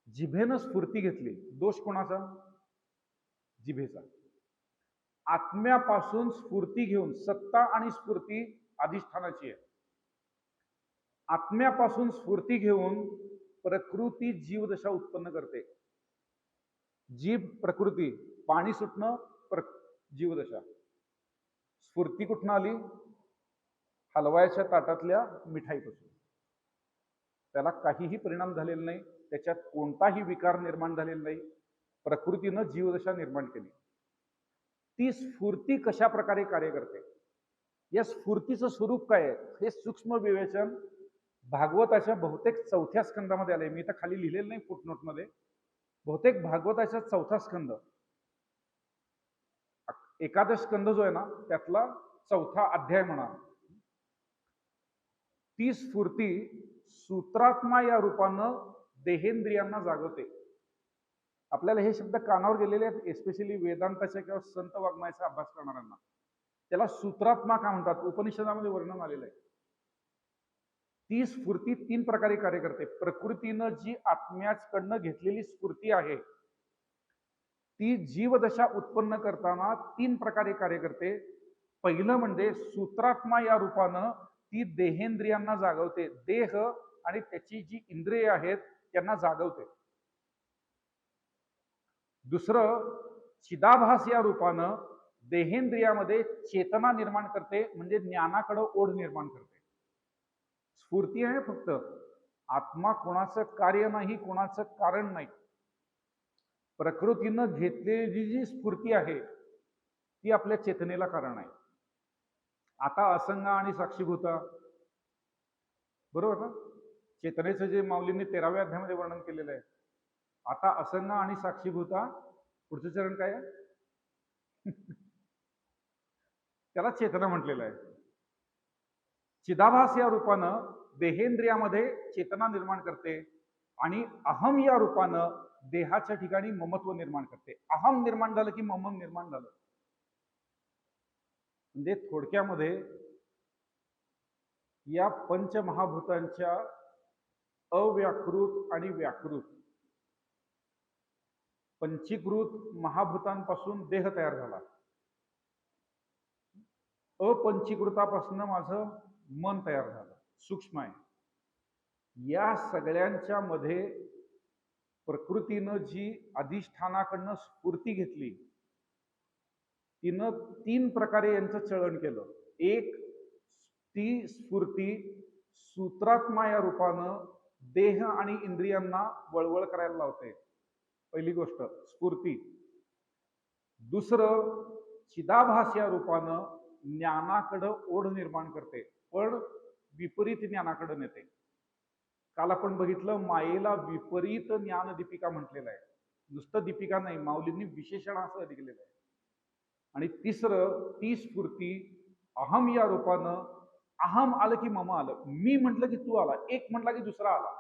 जिभेनं स्फूर्ती घेतली. दोष कोणाचा? जिभेचा. आत्म्यापासून स्फूर्ती घेऊन, सत्ता आणि स्फूर्ती अधिष्ठानाची आहे. आत्म्यापासून स्फूर्ती घेऊन प्रकृती जीवदशा उत्पन्न करते. जीव प्रकृती, पाणी सुटणं जीवदशा. स्फूर्ती कुठून आली? हलवायच्या ताटातल्या मिठाईपासून. त्याला काहीही परिणाम झालेला नाही, त्याच्यात कोणताही विकार निर्माण झालेला नाही, प्रकृतीनं जीवदशा निर्माण केली. ती स्फूर्ती कशा प्रकारे कार्य करते, या स्फूर्तीचं स्वरूप काय आहे, हे सूक्ष्म विवेचन भागवताच्या बहुतेक 4थ्या स्कंदामध्ये आले. मी तर खाली लिहिलेलं नाही फुटनोटमध्ये. बहुतेक भागवताच्या 4था स्कंद, एकादश स्कंद जो आहे ना, त्यातला 4था अध्याय म्हणा. ती स्फूर्ती सूत्रात्मा या रूपानं देहेंद्रियांना जागवते. आपल्याला हे शब्द कानावर गेलेले आहेत, एस्पेशली वेदांताच्या किंवा संत वाङ्मयाचा अभ्यास करणाऱ्यांना. त्याला सूत्रात्मा का म्हणतात? उपनिषदामध्ये वर्णन आलेलं आहे. ती स्फूर्ती 3 प्रकारे कार्य करते. प्रकृतीनं जी आत्म्याकडनं घेतलेली स्फूर्ती आहे, ती जीवदशा उत्पन्न करताना तीन प्रकारे कार्य करते. पहिलं म्हणजे सूत्रात्मा या रूपानं ती देहेंद्रियांना जागवते. देह आणि त्याची जी इंद्रिय आहेत त्यांना जागवते. दुसरं चिदाभास या रूपानं देहेंद्रियामध्ये चेतना निर्माण करते, म्हणजे ज्ञानाकडे ओढ निर्माण करते. स्फूर्ती आहे फक्त. आत्मा कोणाचं कार्य नाही, कोणाचं कारण नाही. प्रकृतीनं घेतलेली जी स्फूर्ती आहे ती आपल्या चेतनेला कारण आहे. आता असंग आणि साक्षीभूता, बरोबर ना? चेतनेचं जे माऊलींनी 13व्या अध्यायामध्ये वर्णन केलेलं आहे. आता असंग आणि साक्षीभूता, पुढचं चरण काय आहे? त्याला चेतना म्हटलेलं आहे. चिदाभास या रूपानं देहेंद्रियामध्ये चेतना निर्माण करते आणि अहम या रूपानं देहाच्या ठिकाणी ममत्व निर्माण करते. अहम निर्माण झालं की मम निर्माण झालं. म्हणजे थोडक्यामध्ये या पंचमहाभूतांच्या अव्याकृत आणि व्याकृत पंचीकृत महाभूतांपासून देह तयार झाला. अपंचीकृतापासून माझं मन तयार झालं, सूक्ष्म आहे. या सगळ्यांच्या मध्ये प्रकृतीनं जी अधिष्ठानाकडनं स्फूर्ती घेतली, तिनं तीन प्रकारे यांचं चलन केलं. एक, ती स्फूर्ती सूत्रात्मा या रूपानं देह आणि इंद्रियांना वळवळ करायला लावते. पहिली गोष्ट स्फूर्ती. दुसरं, चिदाभास या रूपानं ज्ञानाकडं ओढ निर्माण करते, पण विपरीत ज्ञानाकडे नेते. काल आपण बघितलं, मायेला विपरीत ज्ञान दीपिका म्हटलेलं आहे. नुसतं दीपिका नाही, माऊलींनी विशेषण असं दिलेलं आहे. आणि तिसरं, ती स्फूर्ती अहम या रूपानं, अहम आलं की मम आलं, मी म्हटलं की तू आला, एक म्हटला की दुसरा आला.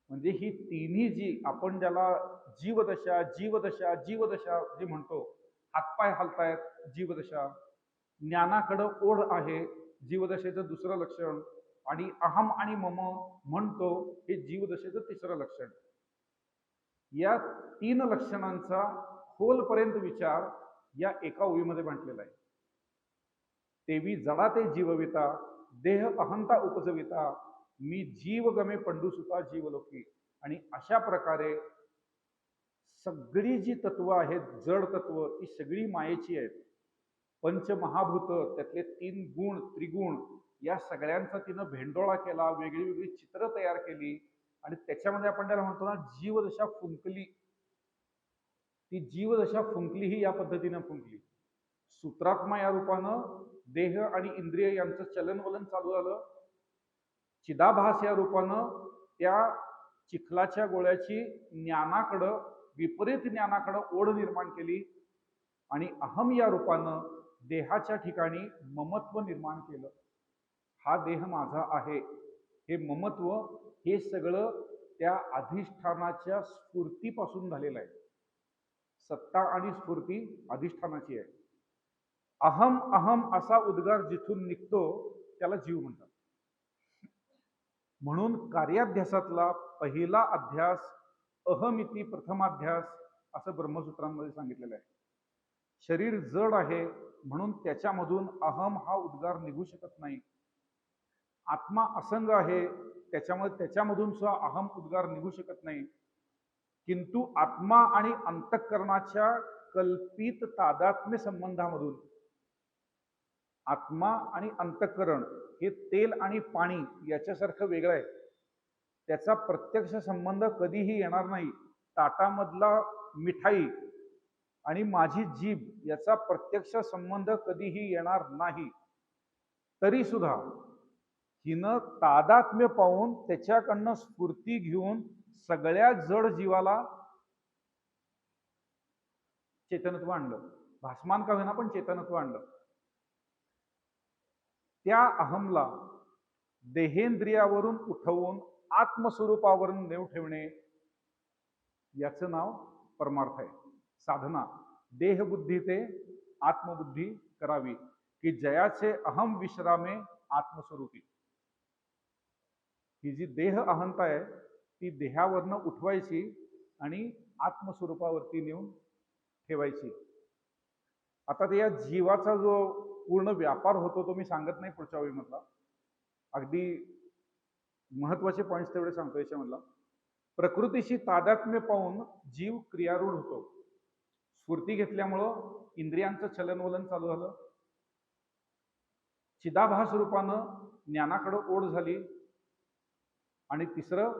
म्हणजे ही तिन्ही जी आपण ज्याला जीवदशा जीवदशा जीवदशा जे म्हणतो, हातपाय हलतायत जीवदशा, ज्ञानाकडं ओढ आहे जीवदशेचं दुसरं लक्षण, आणि अहम आणि मम म्हणतो हे जीवदशेचं तिसरं लक्षण. या तीन लक्षणांचा खोलपर्यंत विचार या एका ओळीमध्ये मांडलेला आहे. तेवी जडा ते जीवविता, देह अहंता उपजविता, मी जीव गमे पंडुसुता जीवलोकी. आणि अशा प्रकारे सगळी जी तत्व आहेत, जड तत्व, ती सगळी मायेची आहेत. पंचमहाभूत, त्यातले तीन गुण त्रिगुण, या सगळ्यांचा तिनं भेंडोळा केला, वेगळी वेगळी चित्र तयार केली, आणि त्याच्यामध्ये आपण त्याला म्हणतो ना जीवदशा फुंकली. ती जीवदशा फुंकली ही या पद्धतीनं फुंकली. सूत्रात्मा या रूपानं देह आणि इंद्रिय यांचं चलनवलन चालू झालं. चिदाभास या रूपानं त्या चिखलाच्या गोळ्याची ज्ञानाकडं, विपरीत ज्ञानाकडं ओढ निर्माण केली, आणि अहम या रूपानं देहाच्या ठिकाणी ममत्व निर्माण केलं. हा देह माझा आहे, हे ममत्व, हे सगळं त्या अधिष्ठानाच्या स्फूर्तीपासून झालेलं आहे. सत्ता आणि स्फूर्ती अधिष्ठानाची आहे. अहम अहम असा उद्गार जिथून निघतो त्याला जीव म्हणतात. म्हणून कार्याध्यासातला पहिला अध्यास अहमिती प्रथमाध्यास असं ब्रह्मसूत्रांमध्ये सांगितलेलं आहे. शरीर जड आहे म्हणून त्याच्यामधून अहम हा उद्गार निघू शकत नाही. आत्मा असंग आहे त्याच्यामुळे त्याच्यामधून सुद्धा अहम उद्गार निघू शकत नाही. किंतु आत्मा आणि अंतःकरणाच्या कल्पित तादात्म्य संबंधामधून, आत्मा आणि अंतःकरण हे तेल आणि पाणी याच्यासारखं वेगळं आहे. त्याचा प्रत्यक्ष संबंध कधीही येणार नाही. ताटामधला मिठाई आणि माझी जीभ याचा प्रत्यक्ष संबंध कधीही येणार नाही. तरी सुद्धा हिनं तादात्म्य पाहून त्याच्याकडनं स्फूर्ती घेऊन सगळ्या जड जीवाला चेतनत्व आणलं. भासमान का होईना पण चेतनत्व आणलं. त्या अहमला देहेंद्रियावरून उठवून आत्मस्वरूपावरून नेव ठेवणे, याचं नाव परमार्थ आहे. साधना देहबुद्धी ते आत्मबुद्धी करावी, की जयाचे अहम विश्रामे आत्मस्वरूपी. ही जी देह अहंता आहे ती देहावरनं उठवायची आणि आत्मस्वरूपावरती नेऊन ठेवायची. आता ते या जीवाचा जो पूर्ण व्यापार होतो तो मी सांगत नाही पुढच्या वेळीमधला, अगदी महत्वाचे पॉईंट्स तेवढे सांगतो याच्यामधला. प्रकृतीशी तादात्म्य पाहून जीव क्रियारूढ होतो. स्फूर्ती घेतल्यामुळं इंद्रियांचं चलनवलन चालू झालं. चिदाभास रूपानं ज्ञानाकडे ओढ झाली. आणि तिसरं,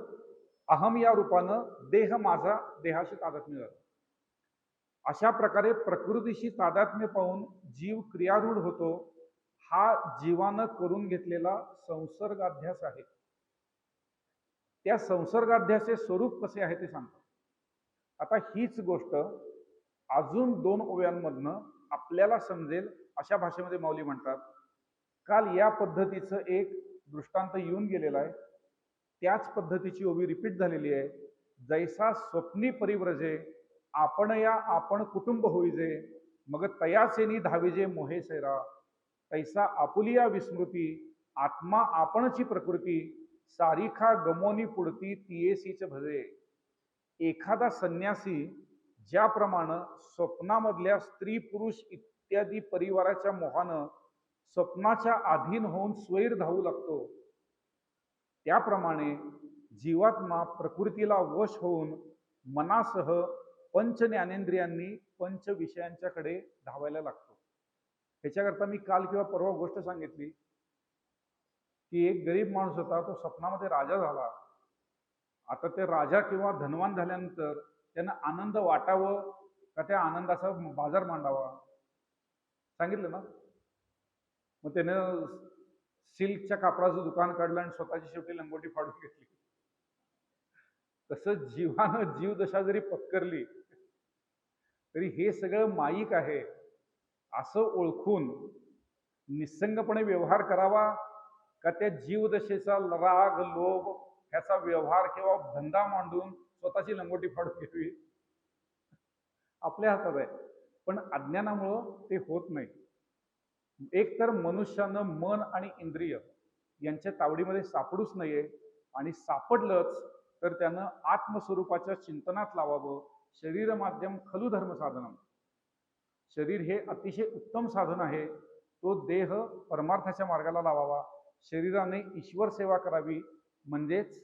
अहम या रूपानं देह माझा देहाशी तादात्म्य झालं. अशा प्रकारे प्रकृतीशी तादात्म्य पाहून जीव क्रियारूढ होतो. हा जीवानं करून घेतलेला संसर्गाध्यास आहे. त्या संसर्गाध्याचे स्वरूप कसे आहे ते सांगतो. आता हीच गोष्ट अजून 2 ओव्यांमधनं आपल्याला समजेल अशा भाषेमध्ये माऊली म्हणतात. काल या पद्धतीचं एक दृष्टांत येऊन गेलेला आहे. त्याच पद्धतीची ओवी रिपीट झालेली आहे. जैसा स्वप्नी परिव्रजे आपण या आपण कुटुंब होईजे, मग तयासेनी धाविजे मोहे सैरा, तैसा आपुलिया विस्मृती आत्मा आपणची प्रकृती, सारिखा गमोनी पुढती तियेसीच भजे. एखादा संन्यासी ज्याप्रमाणे स्वप्नामधल्या स्त्री पुरुष इत्यादी परिवाराच्या मोहानं स्वप्नाच्या अधीन होऊन स्वैर धावू लागतो, त्याप्रमाणे जीवात्मा प्रकृतीला वश होऊन मनासह पंच ज्ञानेंद्रियांनी पंच विषयांच्याकडे धावायला लागतो. ह्याच्याकरता मी काल किंवा परवा गोष्ट सांगितली की एक गरीब माणूस होता, तो स्वप्नामध्ये राजा झाला. आता ते राजा किंवा धनवान झाल्यानंतर त्यानं आनंद वाटावं का त्या आनंदाचा बाजार मांडावा, सांगितलं ना. मग त्यानं सिल्कच्या कापडाचं दुकान काढलं आणि स्वतःची शेवटी लंगोटी फाडून घेतली. तसं जीवानं जीवदशा जरी पत्करली तरी हे सगळं माईक आहे असं ओळखून निसंगपणे व्यवहार करावा का त्या जीवदशेचा राग लोभ ह्याचा व्यवहार किंवा धंदा मांडून स्वतःची लंगोटी फाडून घ्यावी, आपल्या हातात आहे. पण अज्ञानामुळं ते होत नाही. एक तर मनुष्यानं मन आणि इंद्रिय यांच्या तावडीमध्ये सापडूच नाहीये, आणि सापडलंच तर त्यानं आत्मस्वरूपाच्या चिंतनात लावावं. शरीर माध्यम खलु धर्म साधनम. शरीर हे अतिशय उत्तम साधन आहे. तो देह परमार्थाच्या मार्गाला लावावा. शरीराने ईश्वर सेवा करावी, म्हणजेच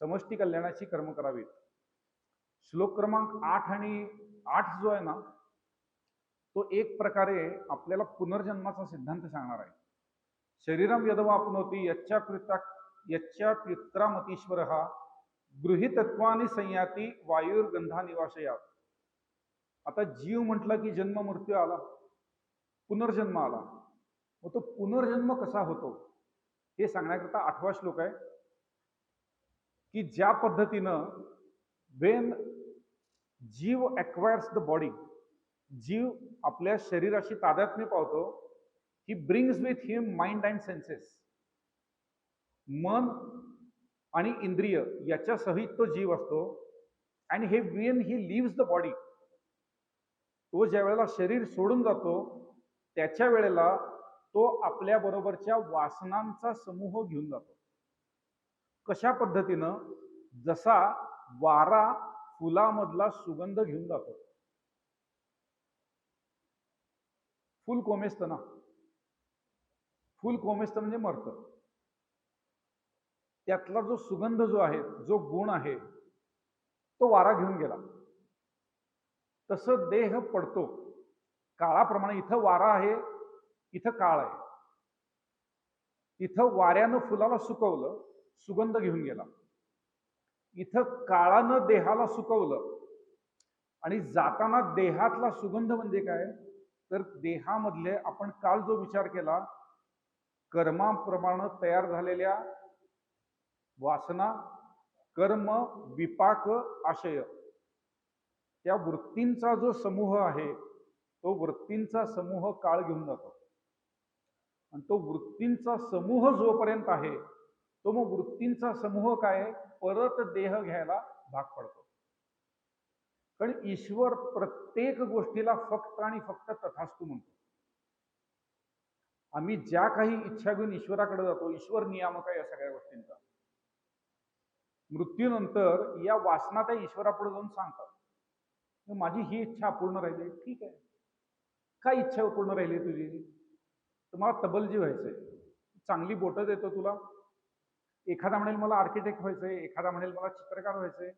समष्टी कल्याणाची कर्म करावीत. श्लोक क्रमांक 8 आणि 8 जो आहे ना, तो एक प्रकारे आपल्याला पुनर्जन्माचा सिद्धांत सांगणार आहे. शरीरम यदवाप्नोती यच्चाप्युत्रामतीश्वर हा गृहीतत्वानी संयाती वायुर्गंधा निवासयात. आता जीव म्हटलं की जन्म मृत्यू आला, पुनर्जन्म आला. मग तो पुनर्जन्म कसा होतो हे सांगण्याकरता 8वा श्लोक आहे की ज्या पद्धतीनं वेन जीव ॲक्वायर्स द बॉडी, जीव आपल्या शरीराशी तादात्म्य पावतो, he brings with him mind and census. मन आणि इंद्रिय याच्या सहित तो जीव असतो. आणि हे when he leaves the body, तो ज्या वेळेला शरीर सोडून जातो त्याच्या वेळेला तो आपल्या बरोबरच्या वासनांचा समूह घेऊन जातो. कशा पद्धतीनं? जसा वारा फुलामधला सुगंध घेऊन जातो. फुल कोमेजतं ना, फुल कोमेजतं म्हणजे मरतं. त्यातला जो सुगंध जो आहे, जो गुण आहे, तो वारा घेऊन गेला. तसं देह पडतो काळाप्रमाणे. इथं वारा आहे, इथं काळ आहे. इथं वाऱ्यानं फुलाला सुकवलं, सुगंध घेऊन गेला. इथं काळानं देहाला सुकवलं, आणि जाताना देहातला सुगंध म्हणजे काय तर देहामधले आपण काल जो विचार केला, कर्माप्रमाणे तयार झालेल्या वासना, कर्म, विपाक, आशय, त्या वृत्तींचा जो समूह आहे, तो वृत्तींचा समूह काळ घेऊन जातो. आणि तो वृत्तींचा समूह जोपर्यंत आहे, तो मग वृत्तींचा समूह काय परत देह घ्यायला भाग पडतो. कारण ईश्वर प्रत्येक गोष्टीला फक्त आणि फक्त तथास्तु म्हणतो. आम्ही ज्या काही इच्छा घेऊन ईश्वराकडे जातो, ईश्वर नियामक आहे या सगळ्या गोष्टींचा. मृत्यूनंतर या वासना त्या ईश्वरापुढे जाऊन सांगतात मग माझी ही इच्छा अपूर्ण राहिली, ठीक आहे. काय इच्छा पूर्ण राहिली तुझी? तर मला तबलजी व्हायचंय. चांगली बोटं देतो तुला. एखादा म्हणेल मला आर्किटेक्ट व्हायचंय, एखादा म्हणेल मला चित्रकार व्हायचंय,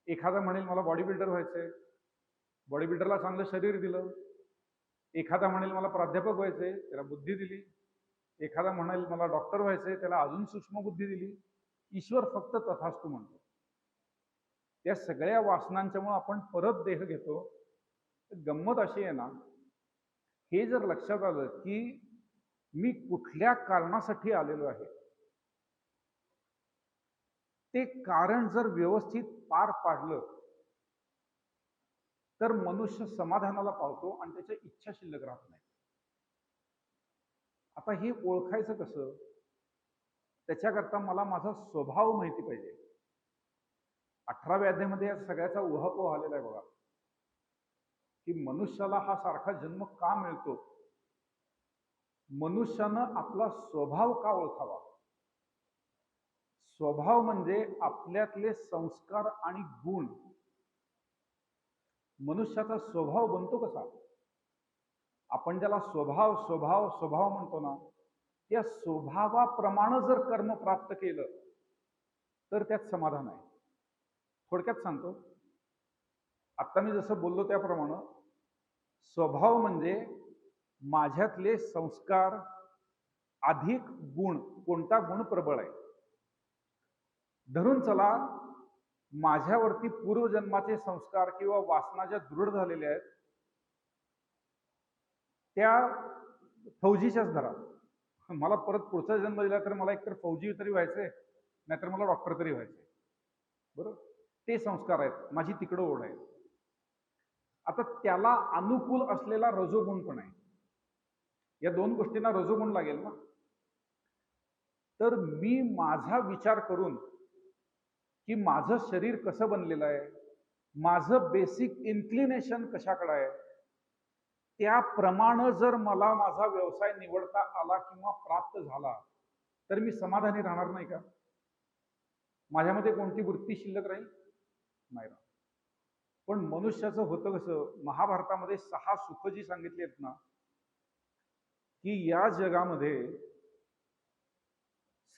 एखादा म्हणेल मला बॉडी बिल्डर व्हायचंय, बॉडी बिल्डरला चांगलं शरीर दिलं. एखादा म्हणेल मला प्राध्यापक व्हायचंय, त्याला बुद्धी दिली. एखादा म्हणेल मला डॉक्टर व्हायचंय, त्याला अजून सूक्ष्म बुद्धी दिली. ईश्वर फक्त तथास्तु म्हणतो. त्या सगळ्या वासनांच्यामुळे आपण परत देह घेतो. गंमत अशी आहे ना, हे जर लक्षात आलं की मी कुठल्या कारणासाठी आलेलो आहे, ते कारण जर व्यवस्थित पार पाडलं तर मनुष्य समाधानाला पावतो आणि त्याच्या इच्छा शिल्लक राहत नाही. आता हे ओळखायचं कसं? त्याच्याकरता मला माझा स्वभाव माहिती पाहिजे. 18व्या अध्यायामध्ये या सगळ्याचा उहापोह आलेला आहे बघा, की मनुष्याला हा सारखा जन्म का मिळतो. मनुष्यानं आपला स्वभाव का ओळखावा. स्वभाव म्हणजे आपल्यातले संस्कार आणि गुण. मनुष्याचा स्वभाव बनतो कसा? आपण ज्याला स्वभाव स्वभाव स्वभाव म्हणतो ना, त्या स्वभावाप्रमाणे जर कर्म प्राप्त केलं तर त्यात समाधान आहे. थोडक्यात सांगतो, आता मी जसं बोललो त्याप्रमाणे स्वभाव म्हणजे माझ्यातले संस्कार अधिक गुण. कोणता गुण प्रबळ आहे? धरून चला, माझ्यावरती पूर्वजन्माचे संस्कार किंवा वासना ज्या दृढ झालेल्या आहेत त्या फौजीच्याच धरा. मला परत पुढचा जन्म दिला तर मला एकतर फौजी तरी व्हायचंय, नाहीतर मला डॉक्टर तरी व्हायचंय. बरोबर, ते संस्कार आहेत, माझी तिकडं ओढ आहे. आता त्याला अनुकूल असलेला रजोगुण पण आहे. या दोन गोष्टींना रजोगुण लागेल ना. तर मी माझा विचार करून की माझं शरीर कसं बनलेलं आहे, माझं बेसिक इन्क्लिनेशन कशाकडे आहे, त्याप्रमाणे जर मला माझा व्यवसाय निवडता आला किंवा प्राप्त झाला तर मी समाधानी राहणार नाही का? माझ्यामध्ये कोणती वृत्ती शिल्लक राहील? नाही राहणार. पण मनुष्याचं होतं कसं? महाभारतामध्ये 6 सुख जी सांगितली आहेत ना, की या जगामध्ये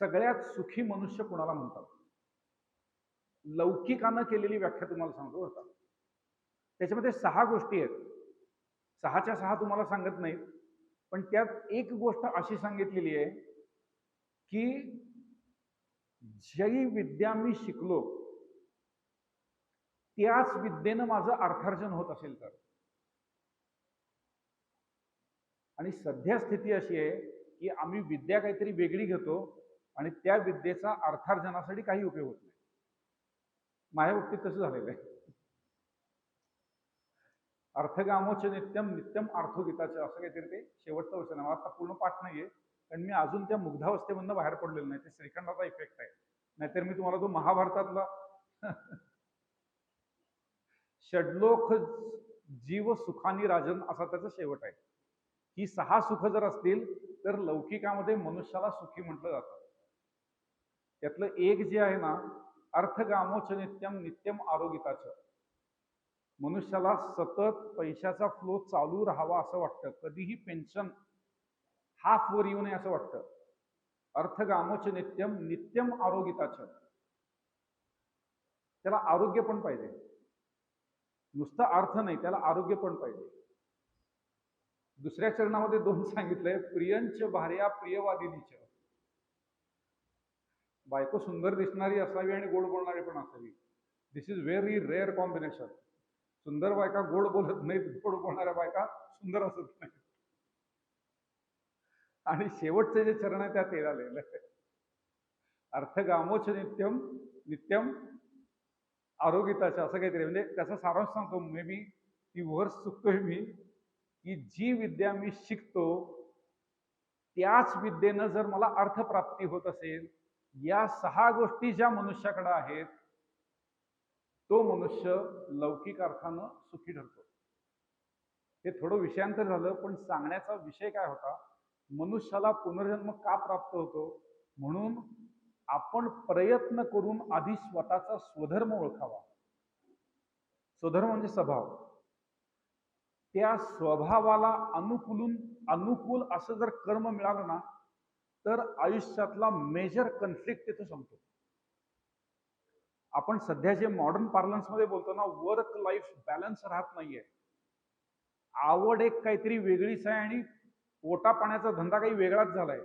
सगळ्यात सुखी मनुष्य कुणाला म्हणतात? लौकिकानं केलेली व्याख्या तुम्हाला सांगतो होता. त्याच्यामध्ये 6 गोष्टी आहेत. 6च्या 6 तुम्हाला सांगत नाहीत, पण त्यात एक गोष्ट अशी सांगितलेली आहे की जी विद्या मी शिकलो त्याच विद्येनं माझं अर्थार्जन होत असेल तर. आणि सध्या स्थिती अशी आहे की आम्ही विद्या काहीतरी वेगळी घेतो आणि त्या विद्येचा अर्थार्जनासाठी काही उपयोग होत नाही. माझ्या बाबतीत तसं झालेलं आहे. अर्थगामोच नित्यम नित्यम अर्थोगीताचं असं काहीतरी ते शेवटचं वचन आहे. मला आता पूर्ण पाठ नाहीये, कारण मी अजून त्या मुग्धावस्थेमधनं बाहेर पडलेलो नाही. ते श्रीखंडाचा इफेक्ट आहे. नाहीतर मी तुम्हाला तो महाभारतातला षडलोक जीव सुखानी राजन असा त्याचा शेवट आहे. ही 6 सुख जर असतील तर लौकिकामध्ये मनुष्याला सुखी म्हटलं जातं. त्यातलं एक जे आहे ना, अर्थगामोच नित्यम नित्यम आरोगिताचं. मनुष्याला सतत पैशाचा फ्लो चालू राहावा असं वाटतं, कधीही पेन्शन हाफ वर येऊ नये असं वाटतं. अर्थगामोच नित्यम नित्यम आरोगिताचं. त्याला आरोग्य पण पाहिजे, नुसतं अर्थ नाही, त्याला आरोग्य पण पाहिजे. दुसऱ्या चरणामध्ये 2 सांगितलंय, प्रियंच भार्या प्रियवादिनीच. बायको सुंदर दिसणारी असावी आणि गोड बोलणारी पण असावी. दिस इज व्हेरी रेअर कॉम्बिनेशन. सुंदर बायका गोड बोलत नाहीत, गोड बोलणाऱ्या बायका सुंदर असत नाही. आणि शेवटचे जे चरण आहे त्यात आलेलं आहे, अर्थगामोच नित्यम नित्यम आरोगिताच्या असं काहीतरी. म्हणजे त्याचा सारांश सांगतो, मे बी ती वर्ष चुकतोय मी, की जी विद्या मी शिकतो त्याच विद्येनं जर मला अर्थप्राप्ती होत असेल, या 6 गोष्टी ज्या मनुष्याकडे आहेत, तो मनुष्य लौकिक अर्थानं सुखी ठरतो. हे थोडं विषयांतर झालं, पण सांगण्याचा विषय काय होता? मनुष्याला पुनर्जन्म का प्राप्त होतो? म्हणून आपण प्रयत्न करून आधी स्वतःचा स्वधर्म ओळखावा. स्वधर्म म्हणजे स्वभाव. त्या स्वभावाला अनुकूल असं जर कर्म मिळालं ना, तर आयुष्यातला मेजर कन्फ्लिक्ट तिथे संपतो. आपण सध्या जे मॉडर्न पार्लन्समध्ये बोलतो ना, वर्क लाईफ बॅलन्स राहत नाहीये. आवड एक काहीतरी वेगळीच आहे आणि पोटा पाण्याचा धंदा काही वेगळाच झालाय.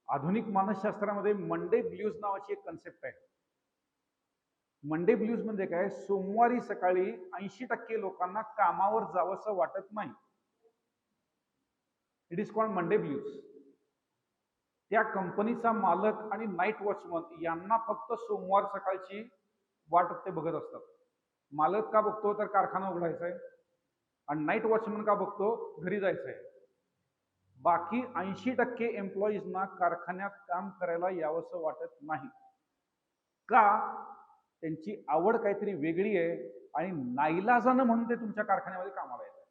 आधुनिक मानसशास्त्रामध्ये मंडे ब्ल्यूज नावाची एक कन्सेप्ट आहे. मंडे ब्ल्यूज म्हणजे काय? सोमवारी सकाळी 80% लोकांना कामावर जावंसं वाटत नाही. It is called Monday blues. त्या कंपनीचा मालक आणि नाईट वॉचमन यांना फक्त सोमवार सकाळची वाट ते बघत असतात. मालक का बघतो? तर कारखाना उघडायचा आहे. आणि नाईट वॉचमन का बघतो? घरी जायचं आहे. बाकी 80% एम्प्लॉईजना कारखान्यात काम करायला यावंसं वाटत नाही. का? त्यांची आवड काहीतरी वेगळी आहे आणि नाईलाजानं म्हणून ते तुमच्या कारखान्यामध्ये कामाला येतात.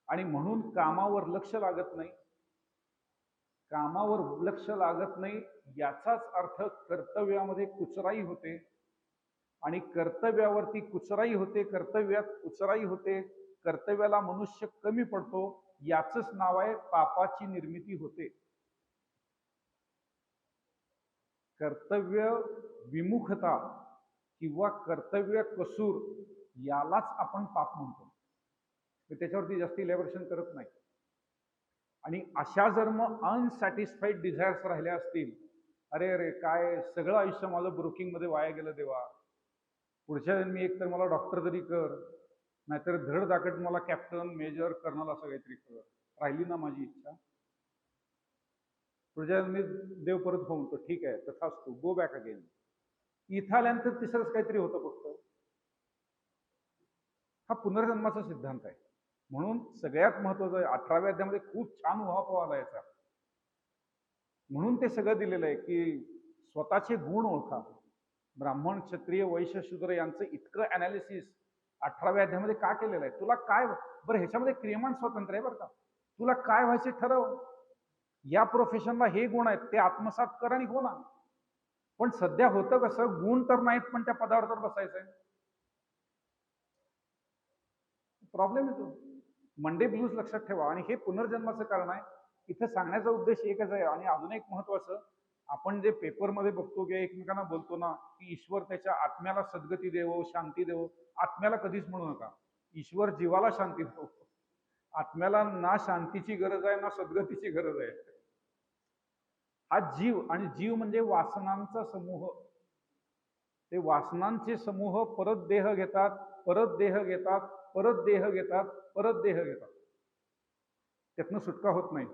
आणि म्हणून कामावर लक्ष लागत नाही. कामावर लक्ष लागत नाही याचाच अर्थ कर्तव्यामध्ये कुचराई होते. आणि कर्तव्यावरती कुचराई होते, कर्तव्यात कुचराई होते, कर्तव्याला मनुष्य कमी पडतो. याचंच नाव आहे पापाची निर्मिती होते. कर्तव्य विमुखता किंवा कर्तव्य कसूर यालाच आपण पाप म्हणतो. त्याच्यावरती जास्त इलॅबोरेशन करत नाही. आणि अशा जर मग अनसॅटिस्फाईड डिझायर्स राहिल्या असतील, अरे अरे काय सगळं आयुष्य माझं ब्रोकिंगमध्ये वाया गेलं देवा, पुढच्या जन्मी एक तर मला डॉक्टर तरी कर, नाहीतर धड दाकट मला कॅप्टन मेजर कर्नल असं काहीतरी कर, राहिली ना माझी इच्छा, पुढच्या जन्मी देव परत हो म्हणतो, ठीक आहे तथास्तु, गो बॅक अगेन. इथं आल्यानंतर तिसरंच काहीतरी होतं फक्त. हा पुनर्जन्माचा सिद्धांत आहे. म्हणून सगळ्यात महत्वाचं आहे, 18व्या अध्यायामध्ये खूप छान उहापोहा आला याचा. म्हणून ते सगळं दिलेलं आहे की स्वतःचे गुण ओळखा. ब्राह्मण, क्षत्रिय, वैश्य, शूद्र यांचं इतकं अनालिसिस 18व्या अध्यायामध्ये का केलेलं आहे? तुला काय बरं, ह्याच्यामध्ये क्रियमान स्वातंत्र्य आहे बरं का. तुला काय व्हायचे ठरव, या प्रोफेशनला हे गुण आहेत ते आत्मसात कर आणि हो ना. पण सध्या होतं कसं, गुण तर नाहीत पण त्या पदावर तर बसायचंय. प्रॉब्लेम येतो. मंडे ब्लूज लक्षात ठेवा. आणि हे पुनर्जन्माचं कारण आहे. इथं सांगण्याचा उद्देश एकच आहे. आणि अजून एक महत्वाचं, आपण जे पेपरमध्ये बघतो किंवा एकमेकांना बोलतो ना की ईश्वर त्याच्या आत्म्याला सद्गती देवो, शांती देवो, आत्म्याला कधीच म्हणू नका. ईश्वर जीवाला शांती देवो. आत्म्याला ना शांतीची गरज आहे ना सद्गतीची गरज आहे. हा जीव, आणि जीव म्हणजे वासनांचा समूह. ते वासनांचे समूह परत देह घेतात, परत देह घेतात, परत देह घेतात, परत देह घेतात. त्यातनं सुटका होत नाही.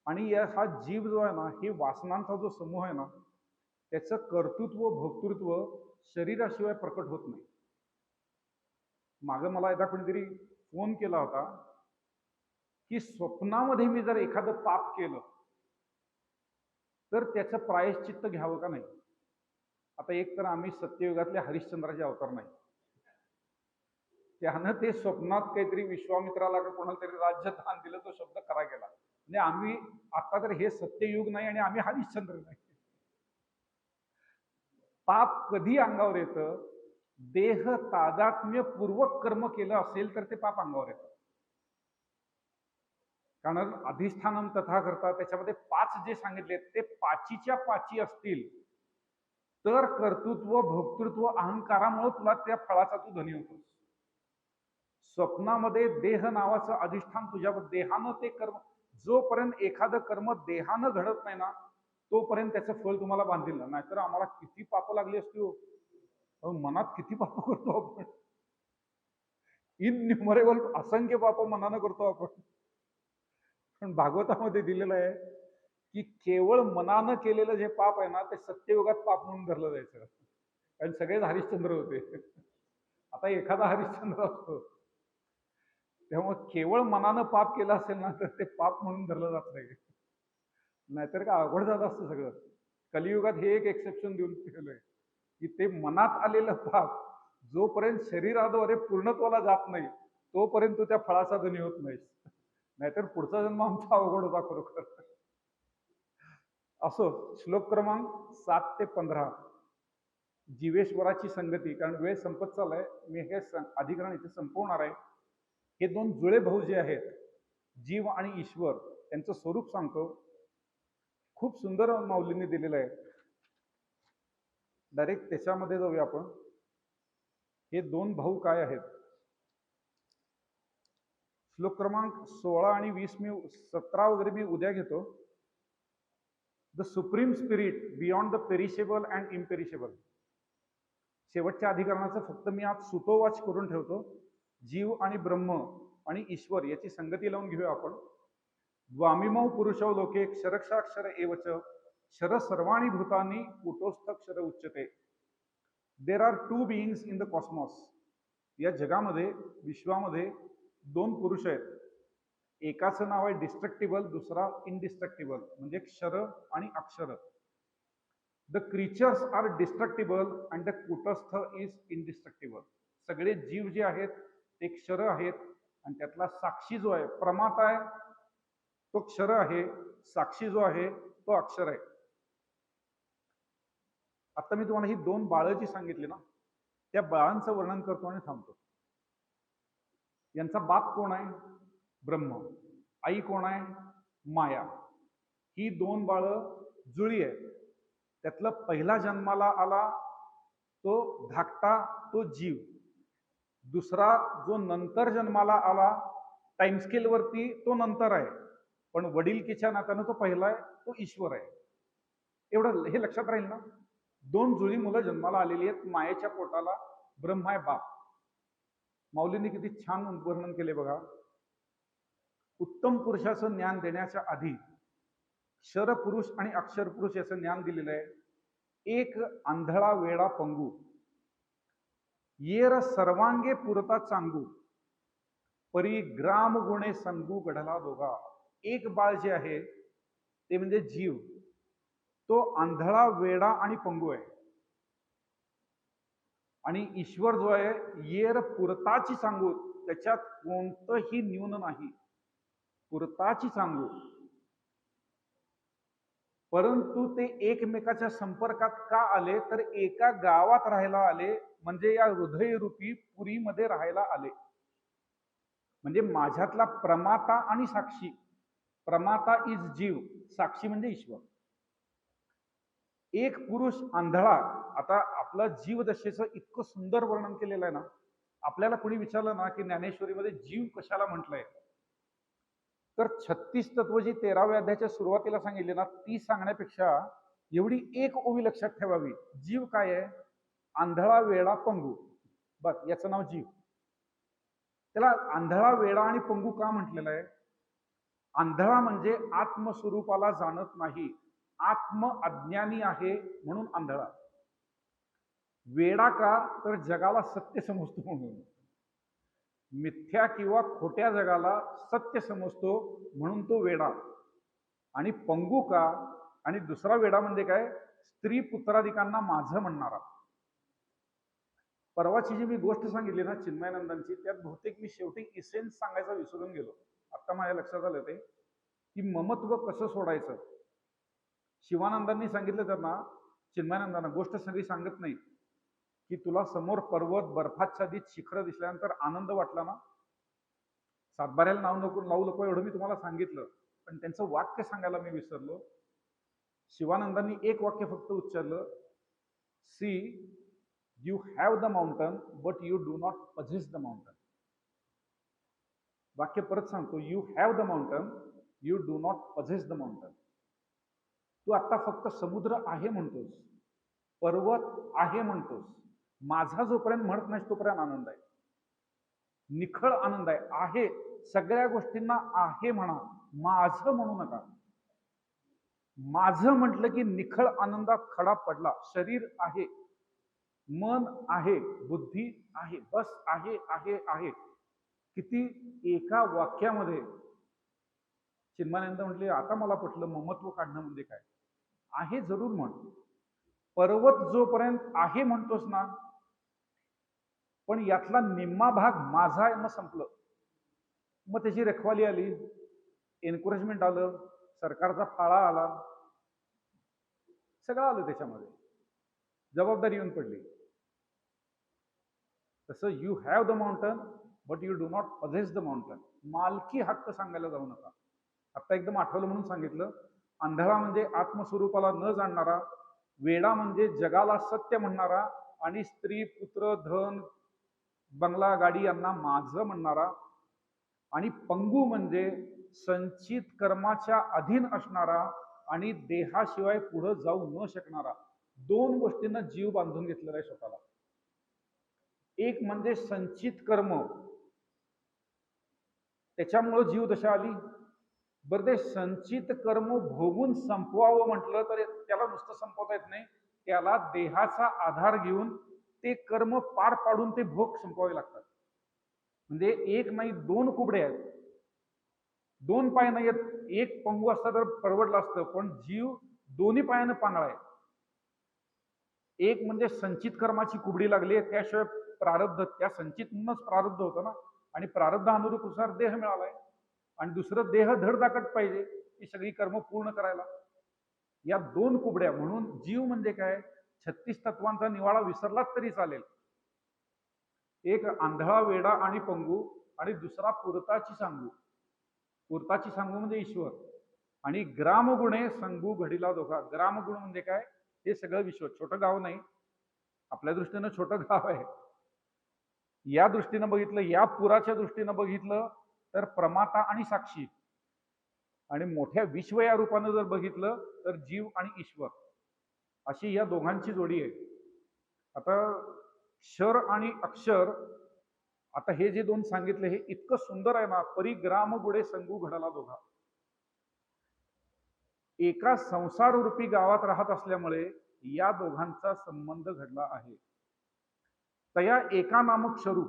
आणि हा जीव जो आहे ना, हे वासनांचा जो समूह आहे ना, त्याचं कर्तृत्व भोक्तृत्व शरीराशिवाय प्रकट होत नाही. मागं मला एकदा कोणीतरी फोन केला होता की स्वप्नामध्ये मी जर एखादं पाप केलं तर त्याचं प्रायश्चित्त घ्यावं का नाही. आता एक तर आम्ही सत्ययुगातले हरिश्चंद्राचे अवतार नाही. त्यानं ते स्वप्नात काहीतरी विश्वामित्राला का कोणाला तरी राज्य दान दिलं, तो शब्द खरा गेला. म्हणजे आम्ही आता तर हे सत्ययुग नाही आणि आम्ही हरिश्चंद्र नाही. पाप कधी अंगावर येतं? देह तादात्म्यपूर्वक कर्म केलं असेल तर ते पाप अंगावर येतं. कारण अधिष्ठानम तथा करता त्याच्यामध्ये 5 जे सांगितले ते 5च्या 5 असतील तर कर्तृत्व भोक्तृत्व अहंकारामुळे तुला त्या फळाचा तू धनी होतोस. स्वप्नामध्ये देह नावाचं अधिष्ठान तुझ्यावर, देहानं ते कर्म, जोपर्यंत एखादं कर्म देहानं घडत नाही ना तोपर्यंत त्याचं फळ तुम्हाला बांधील ना. नाहीतर आम्हाला किती पाप लागली असती हो. मनात किती पाप करतो आपण, इनन्युमरेबल असंख्य पाप मनानं करतो आपण. पण भागवतामध्ये दिलेलं आहे की केवळ मनानं केलेलं जे पाप आहे ना ते सत्ययुगात पाप म्हणून धरलं जायचं. कारण सगळेच हरिश्चंद्र होते. आता एखादा हरिश्चंद्र असतो, तेव्हा केवळ मनानं पाप केलं असेल ना तर ते पाप म्हणून धरलं जात नाही. नाहीतर का अवघड झालं असतं सगळं. कलियुगात हे एक एक्सेप्शन देऊन ठेवलंय की ते मनात आलेलं पाप जोपर्यंत शरीराद्वारे पूर्णत्वाला जात नाही तोपर्यंत तू त्या फळाचा धनी होत नाहीस. नाहीतर पुढचा जन्म आमचा अवघड होता खरोखर. असो, श्लोक क्रमांक 7 ते 15. जीवेश्वराची संगती, कारण वेळ संपत चाललाय, मी हे अधिकरण इथे संपवणार आहे. हे दोन जुळे भाऊ जे आहेत, जीव आणि ईश्वर, त्यांचं स्वरूप सांगतो. खूप सुंदर माऊलींनी दिलेलं आहे. डायरेक्ट त्याच्यामध्ये जाऊया आपण. हे दोन भाऊ काय आहेत? श्लोक क्रमांक 16 आणि 20, मी 17 वगैरे मी उद्या घेतो. The supreme spirit beyond the perishable and imperishable. शेवटच्या अधिकरणाचं फक्त मी आज सुतोवाच करून ठेवतो. जीव आणि ब्रह्म आणि ईश्वर याची संगती लावून घेऊया आपण. द्वामिमौ पुरुषौ लोके क्षरक्षाक्षर एवच क्षर सर्वाणी भूतानी कूटोस्थक्षर उच्यते. There are two beings in the cosmos. या जगामध्ये, विश्वामध्ये दोन पुरुष आहेत. एकाचं नाव आहे डिस्ट्रक्टिबल, दुसरा इनडिस्ट्रक्टिबल, म्हणजे क्षर आणि अक्षर. The creatures are destructible and the कूटस्थ इज इनडिस्ट्रक्टिबल. सगळे जीव जे आहेत ते क्षर आहेत, आणि त्यातला साक्षी जो आहे, प्रमाता आहे, तो क्षर आहे. साक्षी जो आहे तो अक्षर आहे. आता मी तुम्हाला ही दोन बाळं जी सांगितली ना, त्या बाळांचं वर्णन करतो आणि थांबतो. यांचा बाप कोण आहे? ब्रह्म. आई कोण आहे? माया. ही दोन बाळं जुळी आहेत. त्यातला पहिला जन्माला आला तो धाकटा, तो जीव. दुसरा जो नंतर जन्माला आला, टाइम स्केलवरती तो नंतर आहे, पण वडिलकीच्या नात्यानं तो पहिला आहे, तो ईश्वर आहे. एवढं हे लक्षात राहील ना. दोन जुळी मुलं जन्माला आलेली आहेत. मायेच्या पोटाला ब्रह्मा आहे बाप. माऊलींनी किती छान वर्णन केले बघा. उत्तम पुरुषाचं ज्ञान देण्याच्या आधी क्षर पुरुष आणि अक्षर पुरुष याचं ज्ञान दिलेलं आहे. एक आंधळा वेडा पंगू येर सर्वांगे पुरता चांगू परी ग्राम गुणे संगू गढला दोघा. एक बाळ जे आहे ते म्हणजे जीव, तो आंधळा वेडा आणि पंगू आहे. आणि ईश्वर जो आहे येर पुरताची सांगू, त्याच्यात कोणतंही न्यून नाही, पुरताची सांगू. परंतु ते एकमेकाच्या संपर्कात का आले? तर एका गावात राहायला आले, म्हणजे या हृदयरूपी पुरीमध्ये राहायला आले. म्हणजे माझ्यातला प्रमाता आणि साक्षी. प्रमाता इज जीव, साक्षी म्हणजे ईश्वर. एक पुरुष आंधळा. आता आपलं जीवदशेचं इतकं सुंदर वर्णन केलेलं आहे ना. आपल्याला कोणी विचारलं ना की ज्ञानेश्वरीमध्ये जीव कशाला म्हटलंय, तर 36 तत्व जी 13व्या अध्यायाच्या सुरुवातीला सांगितले ना, ती सांगण्यापेक्षा एवढी एक ओवी लक्षात ठेवावी. जीव काय आहे? आंधळा वेडा पंगू. बस याचं नाव जीव. त्याला आंधळा वेडा आणि पंगू का म्हटलेलं आहे? आंधळा म्हणजे आत्मस्वरूपाला जाणत नाही, आत्म अज्ञानी आहे म्हणून आंधळा. वेडा का? तर जगाला सत्य समजतो म्हणून. मिथ्या किंवा खोट्या जगाला सत्य समजतो म्हणून तो वेडा. आणि पंगू का? आणि दुसरा वेडा म्हणजे काय? स्त्री पुत्राधिकांना माझं म्हणणारा. परवाची जी मी गोष्ट सांगितली ना चिन्मयानंदांची, त्यात बहुतेक मी शेवटी इसेन्स सांगायचा विसरून गेलो. आता माझ्या लक्षात आलं ते की ममत्व कसं सोडायचं. शिवानंदांनी सांगितलं त्यांना, चिन्मयानंदांना गोष्ट सगळी सांगत नाही, की तुला समोर पर्वत बर्फाच्छादित शिखर दिसल्यानंतर आनंद वाटला ना, सातबाऱ्याला नाव नको लावू नको एवढं मी तुम्हाला सांगितलं, पण त्यांचं वाक्य सांगायला मी विसरलो. शिवानंदांनी एक वाक्य फक्त उच्चारलं, see you have the mountain but you do not possess the mountain. वाक्य परत सांगतो, you have the mountain, you do not possess the mountain. तू आता फक्त समुद्र आहे म्हणतोस, पर्वत आहे म्हणतोस, माझा जोपर्यंत म्हणत नाही तोपर्यंत आनंद आहे, निखळ आनंद आहे. आहे सगळ्या गोष्टींना आहे म्हणा, माझं म्हणू नका. माझं म्हटलं की निखळ आनंदात खडा पडला. शरीर आहे, मन आहे, बुद्धी आहे, बस आहे आहे आहे. किती एका वाक्यामध्ये. चिन्मयानंद म्हटले, आता मला पटलं ममत्व काढणं म्हणजे काय. आहे जरूर म्हण, पर्वत जोपर्यंत आहे म्हणतोस ना, पण यातला निम्मा भाग माझा आहे, मग संपलं. मग त्याची रखवाली आली, एन्करेजमेंट आलं, सरकारचा फाळा आला, सगळं आलं त्याच्यामध्ये. जबाबदारी येऊन पडली. तसं you have the mountain but you do not possess the mountain. मालकी हक्क सांगायला जाऊ नका. आता एकदम आठवलं म्हणून सांगितलं. आंधळा म्हणजे आत्मस्वरूपाला न जाणणारा, वेडा म्हणजे जगाला सत्य म्हणणारा, आणि स्त्री पुत्र धन बंगला गाडी यांना माझं म्हणणारा, आणि पंगू म्हणजे संचित कर्माच्या अधीन असणारा आणि देहाशिवाय पुढे जाऊ न शकणारा. दोन गोष्टींना जीव बांधून घेतलेला आहे स्वतःला. एक म्हणजे संचित कर्म, त्याच्यामुळे जीव दशा आली. बरं, ते संचित कर्म भोगून संपवावं म्हटलं तर त्याला नुसतं संपवता येत नाही. त्याला देहाचा आधार घेऊन ते कर्म पार पाडून ते भोग संपवावे लागतात. म्हणजे एक नाही दोन कुबडे आहेत, दोन पाय नाही आहेत. एक पंगू असता तर परवडलं असतं, पण जीव दोन्ही पायानं पांगळा आहे. एक म्हणजे संचित कर्माची कुबडी लागली, त्याशिवाय प्रारब्ध, त्या संचितूनच प्रारब्ध होतं ना, आणि प्रारब्ध अनुरूपानुसार देह मिळालाय. आणि दुसरं देह धडधाकट पाहिजे ही सगळी कर्म पूर्ण करायला. या दोन कुबड्या. म्हणून जीव म्हणजे काय, 36 तत्वांचा निवाळा विसरलाच तरी चालेल. एक आंधळा वेडा आणि पंगू, आणि दुसरा पुरताची सांगू. पुरताची सांगू म्हणजे ईश्वर. आणि ग्रामगुणे संगू घडीला दोघा. ग्रामगुण म्हणजे काय, हे सगळं विश्व. छोटं गाव नाही, आपल्या दृष्टीनं छोटं गाव आहे. या दृष्टीनं बघितलं, या पुराच्या दृष्टीनं बघितलं तर प्रमाता आणि साक्षी, आणि मोठ्या विश्व या रूपानं जर बघितलं तर जीव आणि ईश्वर, अशी या दोघांची जोडी आहे. आता क्षर आणि अक्षर, आता हे जे दोन सांगितले हे इतकं सुंदर आहे ना. परिग्राम गुडे संगू घडाला दोघा. एका संसार रूपी गावात राहत असल्यामुळे या दोघांचा संबंध घडला आहे. तया एका नामक क्षरू,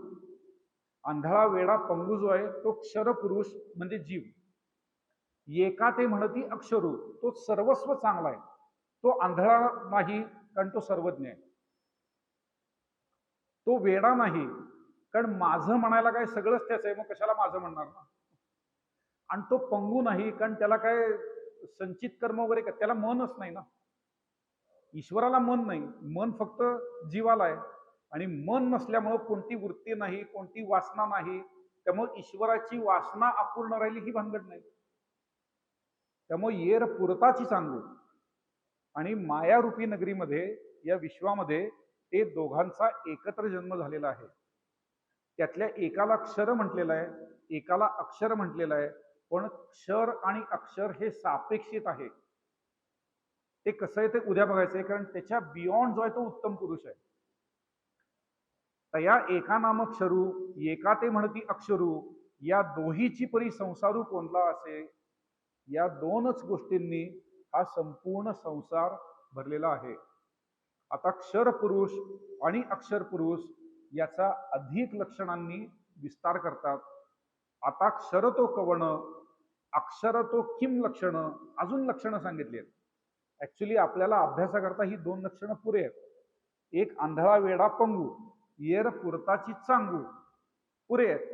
आंधळा वेडा पंगू जो आहे तो क्षर पुरुष म्हणजे जीव. एका ते म्हणती अक्षरू, तो सर्वस्व चांगला आहे. तो आंधळा नाही कारण तो सर्वज्ञ आहे. तो वेडा नाही कारण माझं म्हणायला काय सगळंच त्याच आहे, मग कशाला माझं म्हणणार ना. आणि तो पंगू नाही कारण त्याला काय संचित कर्म वगैरे, त्याला मनच नाही ना. ईश्वराला मन नाही, मन फक्त जीवाला आहे. आणि मन नसल्यामुळं कोणती वृत्ती नाही, कोणती वासना नाही. त्यामुळे ईश्वराची वासना अपूर्ण राहिली ही भानगड नाही. त्यामुळे येर पुरताची सांगू. आणि मायारूपी नगरीमध्ये, या विश्वामध्ये ते दोघांचा एकत्र जन्म झालेला आहे. त्यातल्या एकाला क्षर म्हटलेलं आहे, एकाला अक्षर म्हटलेलं आहे. पण क्षर आणि अक्षर हे सापेक्षित आहे. ते कसं आहे ते उद्या बघायचं आहे, कारण त्याच्या बियॉन्ड जो आहे तो उत्तम पुरुष आहे. तया एका नाम क्षरू, एका ते म्हणती अक्षरू, या दोहीची परी संसारू कोणला असे. या दोनच गोष्टींनी हा संपूर्ण संसार भरलेला आहे. आता क्षर पुरुष आणि अक्षर पुरुष याचा अधिक लक्षणांनी विस्तार करतात. आता क्षर तो कवण, अक्षर तो किम लक्षण, अजून लक्षणं सांगितली आहेत. ऍक्च्युली आपल्याला अभ्यासाकरता ही दोन लक्षणं पुरे आहेत. एक आंधळा वेडा पंगू, येर पुरताची चांगू, पुरे आहेत.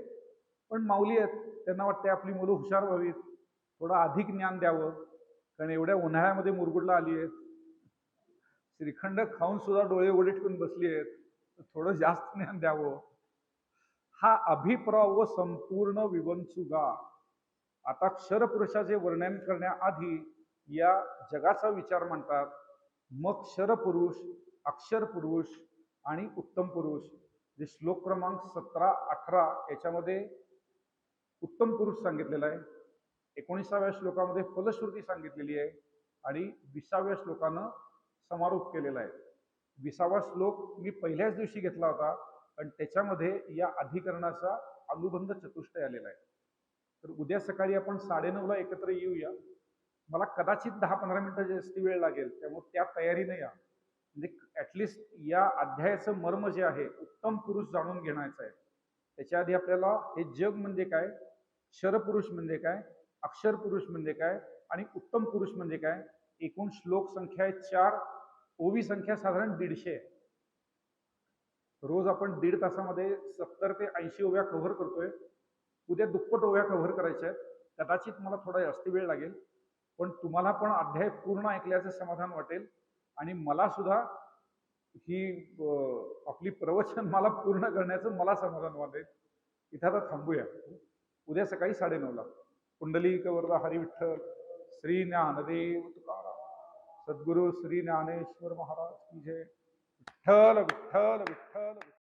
पण माऊली आहेत, त्यांना वाटते आपली मुलं हुशार व्हावीत, थोडं अधिक ज्ञान द्यावं, कारण एवढ्या उन्हाळ्यामध्ये मुरगुडला आली आहेत, श्रीखंड खाऊन सुद्धा डोळे उघडे ठेवून बसली आहेत, थोडं जास्त ज्ञान द्यावं. हा अभिप्राव संपूर्ण विवंचुगा. आता क्षरपुरुषाचे वर्णन करण्याआधी या जगाचा विचार म्हणतात, मग क्षरपुरुष, अक्षर पुरुष आणि उत्तम पुरुष. जे श्लोक क्रमांक 17-18 याच्यामध्ये उत्तम पुरुष सांगितलेला आहे. 19व्या श्लोकामध्ये फलश्रुती सांगितलेली आहे, आणि 20व्या श्लोकानं समारोप केलेला आहे. 20वा श्लोक मी पहिल्याच दिवशी घेतला होता, आणि त्याच्यामध्ये या अधिकरणाचा अनुबंध चतुष्टय आलेला आहे. तर उद्या सकाळी आपण 9:30ला एकत्र येऊया. मला कदाचित 10-15 मिनिटं जास्ती वेळ लागेल, त्यामुळे त्या तयारीने या. म्हणजे ऍटलिस्ट या अध्यायाचं मर्म जे आहे उत्तम पुरुष जाणून घेण्याचं आहे. त्याच्या आधी आपल्याला हे जग म्हणजे काय, क्षरपुरुष म्हणजे काय, अक्षर पुरुष म्हणजे काय, आणि उत्तम पुरुष म्हणजे काय. एकूण श्लोक संख्या आहे 4, ओवी संख्या साधारण 150 आहे. रोज आपण 1.5 तासामध्ये 70 ते 80 ओव्या कव्हर करतोय. उद्या दुप्पट ओव्या कव्हर करायच्या आहेत. कदाचित मला थोडा जास्त वेळ लागेल, पण तुम्हाला पण अध्याय पूर्ण ऐकल्याचं समाधान वाटेल, आणि मला सुद्धा ही आपली प्रवचनमाला पूर्ण करण्याचं मला समाधान वाटेल. इथं आता थांबूया. उद्या सकाळी 9:30ला पुंडलिक वरदा हरी विठ्ठल श्री ज्ञानदेव तुकाराम सद्गुरु श्री ज्ञानेश्वर महाराज की जय. विठ्ठल विठ्ठल विठ्ठल.